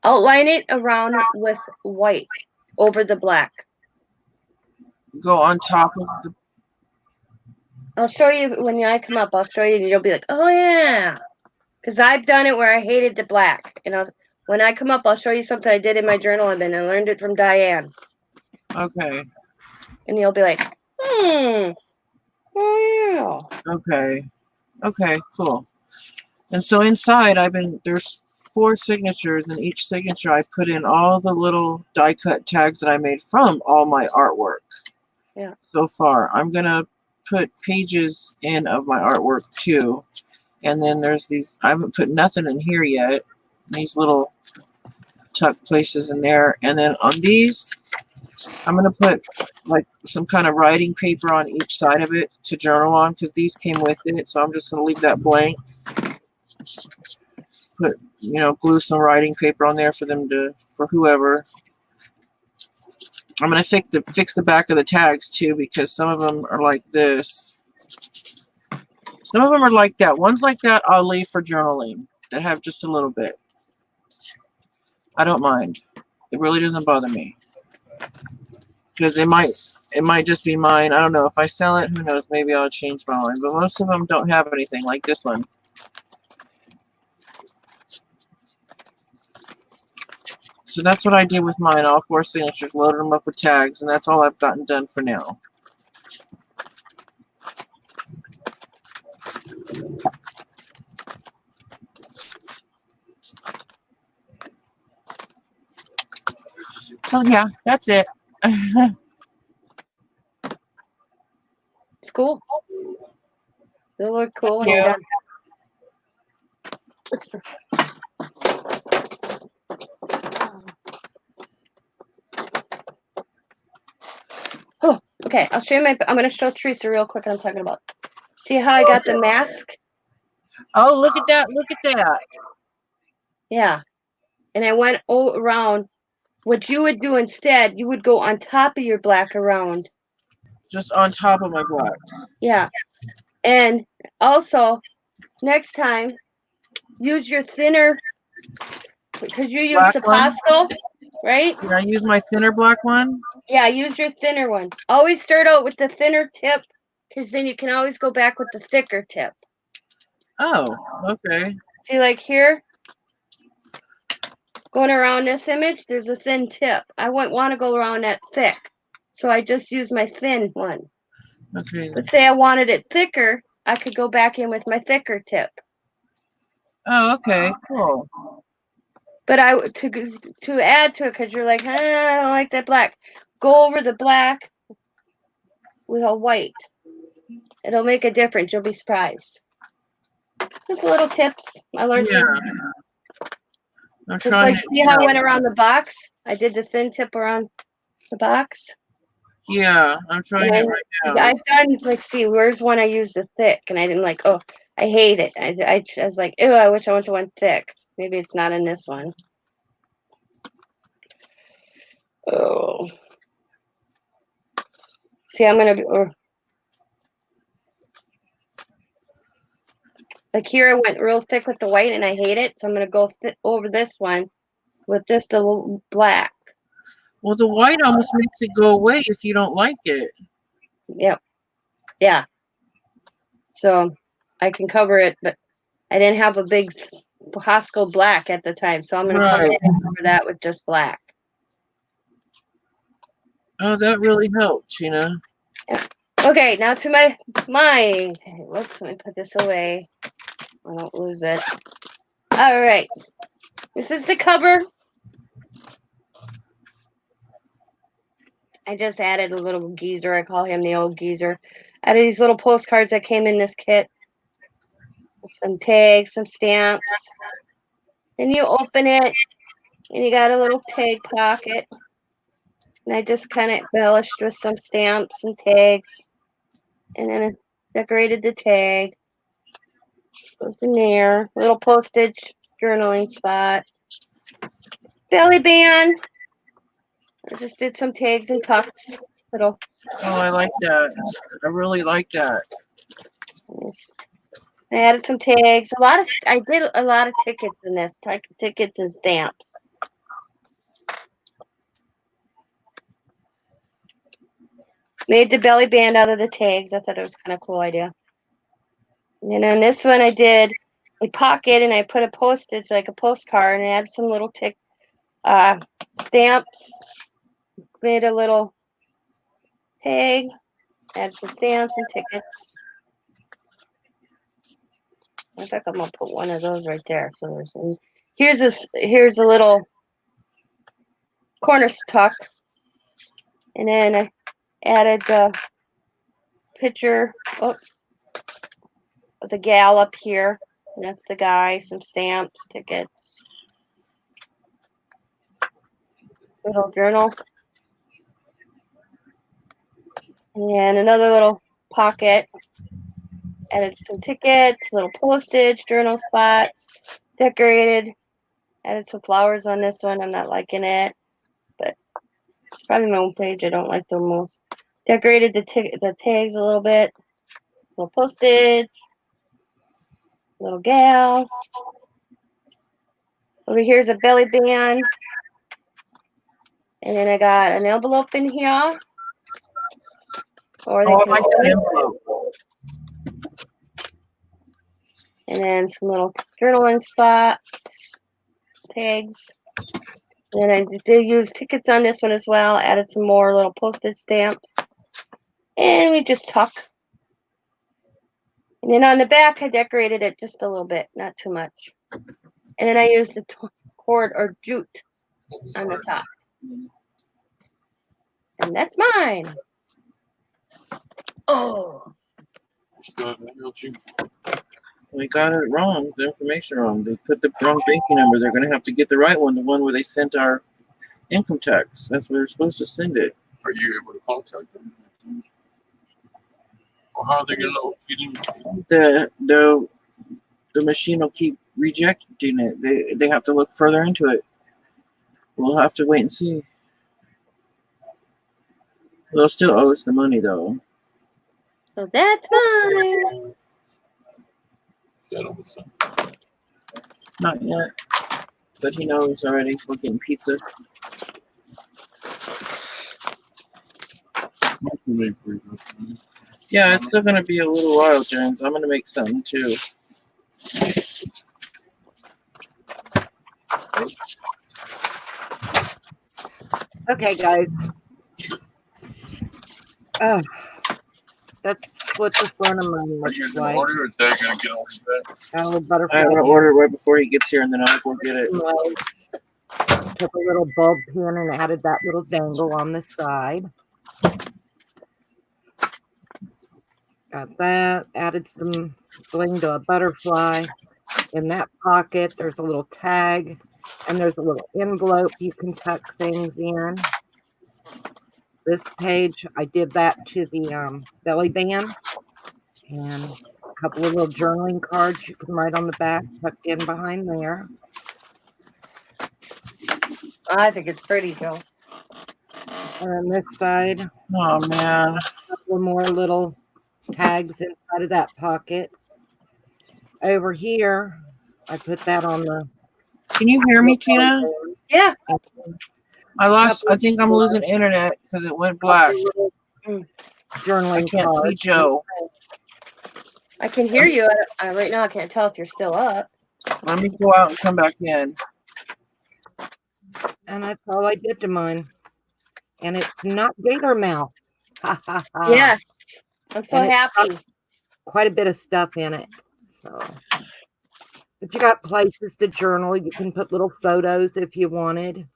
Outline it around with white over the black. go on top of the. I'll show you when I come up. I'll show you, and you'll be like, "Oh yeah," because I've done it where I hated the black. When I come up, I'll show you something I did in my journal, and then I learned it from Diane. Okay. And you'll be like, "Oh yeah." Okay. Okay. Cool. And so inside, there's 4 signatures, and each signature I put in all the little die cut tags that I made from all my artwork. Yeah. So far, I'm gonna put pages in of my artwork too, and then there's these. I haven't put nothing in here yet. These little tuck places in there, and then on these, I'm gonna put like some kind of writing paper on each side of it to journal on because these came with it. So I'm just gonna leave that blank. Put, glue some writing paper on there for them for whoever. I'm gonna fix the back of the tags too because some of them are like this. Some of them are like that. Ones like that I'll leave for journaling that have just a little bit. I don't mind. It really doesn't bother me because it might just be mine. I don't know. If I sell it, who knows? Maybe I'll change my mind. But most of them don't have anything like this one. So that's what I did with mine, all 4 signatures, loaded them up with tags, and that's all I've gotten done for now. So yeah, that's it. It's cool. They look cool when Yeah. you're done. Oh, okay. I'll show you I'm going to show Teresa real quick what I'm talking about. See how I got the mask? Oh, look at that. Look at that. Yeah. And I went around. What you would do instead, you would go on top of your black around. Just on top of my black. Yeah. And also, next time, use your thinner, because you used Black the one? Posco, right? Can I use my thinner black one? Yeah, use your thinner one. Always start out with the thinner tip, because then you can always go back with the thicker tip. Oh, okay. See, like here, going around this image, there's a thin tip. I wouldn't want to go around that thick, so I just use my thin one. Okay. But say I wanted it thicker, I could go back in with my thicker tip. Oh, okay. Cool. But to add to it, because you're like, I don't like that black. Go over the black with a white. It'll make a difference. You'll be surprised. Just little tips I learned. Yeah. I'm Just trying like to. see how I went around the box. I did the thin tip around the box. Yeah, I'm trying it right now. I've done like, see, where's one I used the thick, and I didn't like. Oh, I hate it. I was like, ew, I wish I went to one thick. Maybe it's not in this one. Oh. See, I'm gonna be. Like here, I went real thick with the white, and I hate it, so I'm gonna go over this one with just a little black. Well, the white almost makes it go away if you don't like it. Yep. Yeah. So I can cover it, but I didn't have a big Posco black at the time, so I'm gonna Right. cover that with just black. Oh, that really helps, Okay, now to my whoops, let me put this away. I don't lose it. All right. This is the cover. I just added a little geezer. I call him the old geezer. Out of these little postcards that came in this kit. Some tags, some stamps. Then you open it, and you got a little tag pocket. And I just kind of embellished with some stamps and tags. And then I decorated the tag. Goes in there. Little postage journaling spot. Belly band. I just did some tags and tucks. Little. Oh, I like that. I really like that. I added some tags. I did a lot of tickets in this. Tickets and stamps. Made the belly band out of the tags. I thought it was kind of a cool idea. And then on this one, I did a pocket, and I put a postage, like a postcard, and I added some little stamps. Made a little tag. Add some stamps and tickets. I think I'm gonna put one of those right there. So there's Here's a little corner tuck, and then I added the picture of the gal up here. And that's the guy. Some stamps, tickets, little journal, and another little pocket. Added some tickets, little postage, journal spots, decorated. Added some flowers on this one. I'm not liking it, but it's probably my own page. I don't like the most. Decorated the tags a little bit. Little postage. Little gal. Over here's a belly band. And then I got an envelope in here. Or they Oh, I can like that envelope. and then some little journaling spot tags. And then I did use tickets on this one as well. Added some more little postage stamps. And we just tuck. And then on the back, I decorated it just a little bit, not too much. And then I used the cord or jute on the top. And that's mine. Oh. Still have mail too. We got it wrong, the information wrong. They put the wrong banking number. They're going to have to get the right one, the one where they sent our income tax. That's where they're supposed to send it. Are you able to contact them? Or how are they gonna know if you didn't? The machine will keep rejecting it. They have to look further into it. We'll have to wait and see. They'll still owe us the money though. So that's mine. Settle with some. Not yet. But he knows already. We're getting pizza. Yeah, it's still gonna be a little while, James. I'm gonna make something too. Okay, guys. That's what the front of mine Are looks you gonna like. order or is Dad gonna get on that? Got a little butterfly. I'm gonna here. order right before he gets here, and then I'll go get it. Lights. Took a little bulb pin and added that little dangle on the side. Got that. Added some bling to a butterfly. In that pocket, there's a little tag, and there's a little envelope you can tuck things in. This page, I did that to the belly band, and a couple of little journaling cards you can write on the back, tucked in behind there. I think it's pretty, Joe. And on this side, Oh man. a couple more little tags inside of that pocket. Over here, I put that on the. Can you hear me, Tina? Yeah. I think I'm losing internet because it went black. I Journaling can't see cards. Joe. I can hear you. Right now, I can't tell if you're still up. Let me go out and come back in. And that's all I did to mine. And it's not gator mouth. Ha ha ha. Yes. I'm so And it's happy. Quite a bit of stuff in it. So, but you got places to journal. You can put little photos if you wanted.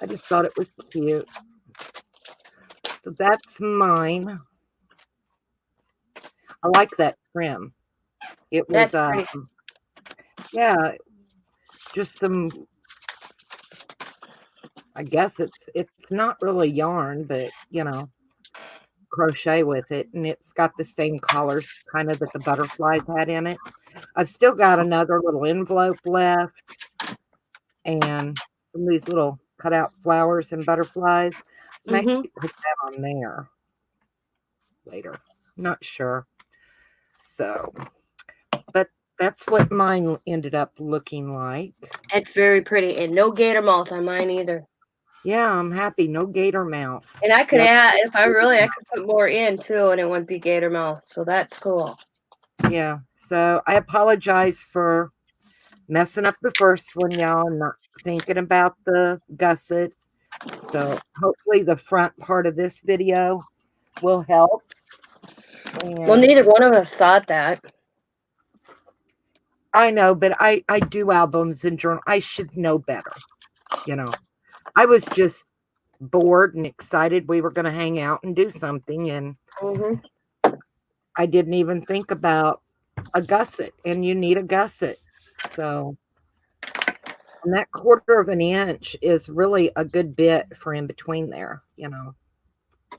I just thought it was cute. So that's mine. I like that trim. It was, That's pretty. yeah, just some. I guess it's not really yarn, but you know, crochet with it, and it's got the same colors kind of that the butterflies had in it. I've still got another little envelope left, and some of these little cutout flowers and butterflies. I might put that on there later. Not sure. So, but that's what mine ended up looking like. It's very pretty, and no gator mouth on mine either. Yeah, I'm happy. No gator mouth. And I could Yep. add, if I could put more in too, and it wouldn't be gator mouth. So that's cool. Yeah. So I apologize for messing up the first one, y'all. I'm not thinking about the gusset. So hopefully the front part of this video will help. Well, And neither one of us thought that. I know, but I do albums and journal. I should know better. You know, I was just bored and excited we were going to hang out and do something, and Hmm. I didn't even think about a gusset, and you need a gusset. So, and that 1/4 of an inch is really a good bit for in between there. You know,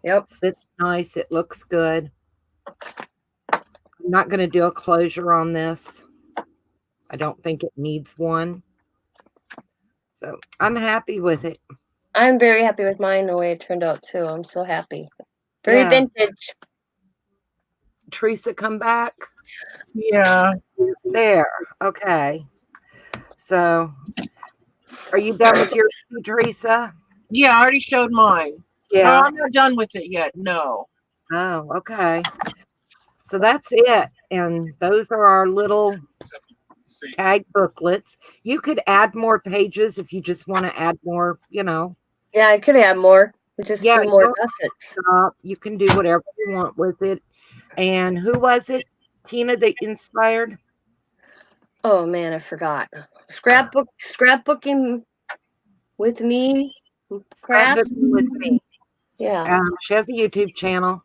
Yep. sits nice. It looks good. I'm not going to do a closure on this. I don't think it needs one. So I'm happy with it. I'm very happy with mine the way it turned out too. I'm so happy. Very Yeah. vintage. Teresa, come back. Yeah. There. Okay. So are you done with your tea, Teresa? Yeah, I already showed mine. Oh, Yeah. I'm not done with it yet. No. Oh, okay. So that's it. And those are our little See, tag booklets. You could add more pages if you just want to add more, you know. Yeah, I could have more. We just Yeah, do more don't gussets. stop. You can do whatever you want with it. And who was it, Tina, that inspired? Oh man, I forgot. Scrapbooking with me. Crafts. Scrapbooking with me. Yeah. She has a YouTube channel.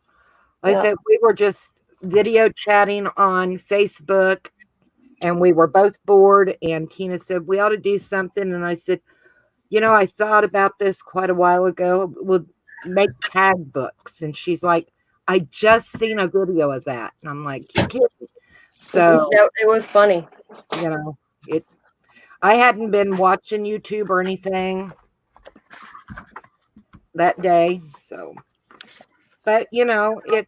Like I Yeah. said, we were just video chatting on Facebook, and we were both bored. And Tina said, we ought to do something. And I said, you know, I thought about this quite a while ago. We'll make tag books. And she's like, I just seen a video of that. And I'm like, you kidding? So, It was funny. you know, I hadn't been watching YouTube or anything that day. So, but you know, it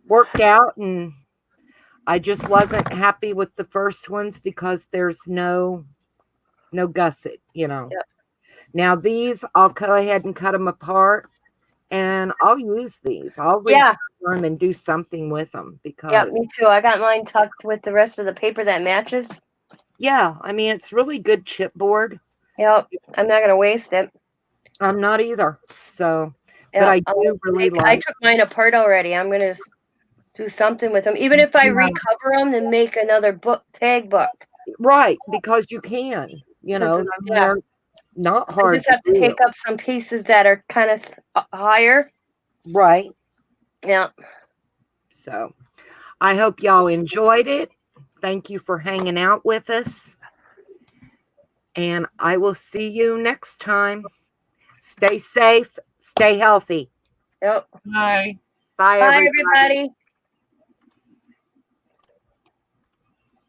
worked out, and I just wasn't happy with the first ones because there's no gusset, you know. Yep. Now these, I'll go ahead and cut them apart, and I'll use these. I'll Yeah. recover them and do something with them because Yeah, me too. I got mine tucked with the rest of the paper that matches. yeah, I mean it's really good chipboard. Yep. I'm not gonna waste it. I'm not either. So, Yeah, but I do really I like. took mine apart already. I'm gonna do something with them. Even if I Yeah. recover them, then make another book tag book. Right, because you can, you know, I mean, yeah. they're not I hard just have to do. take up some pieces that are kind of higher. Right. Yeah. So I hope y'all enjoyed it. Thank you for hanging out with us. And I will see you next time. Stay safe, stay healthy. Yep. Bye. Bye, Bye, everybody. everybody.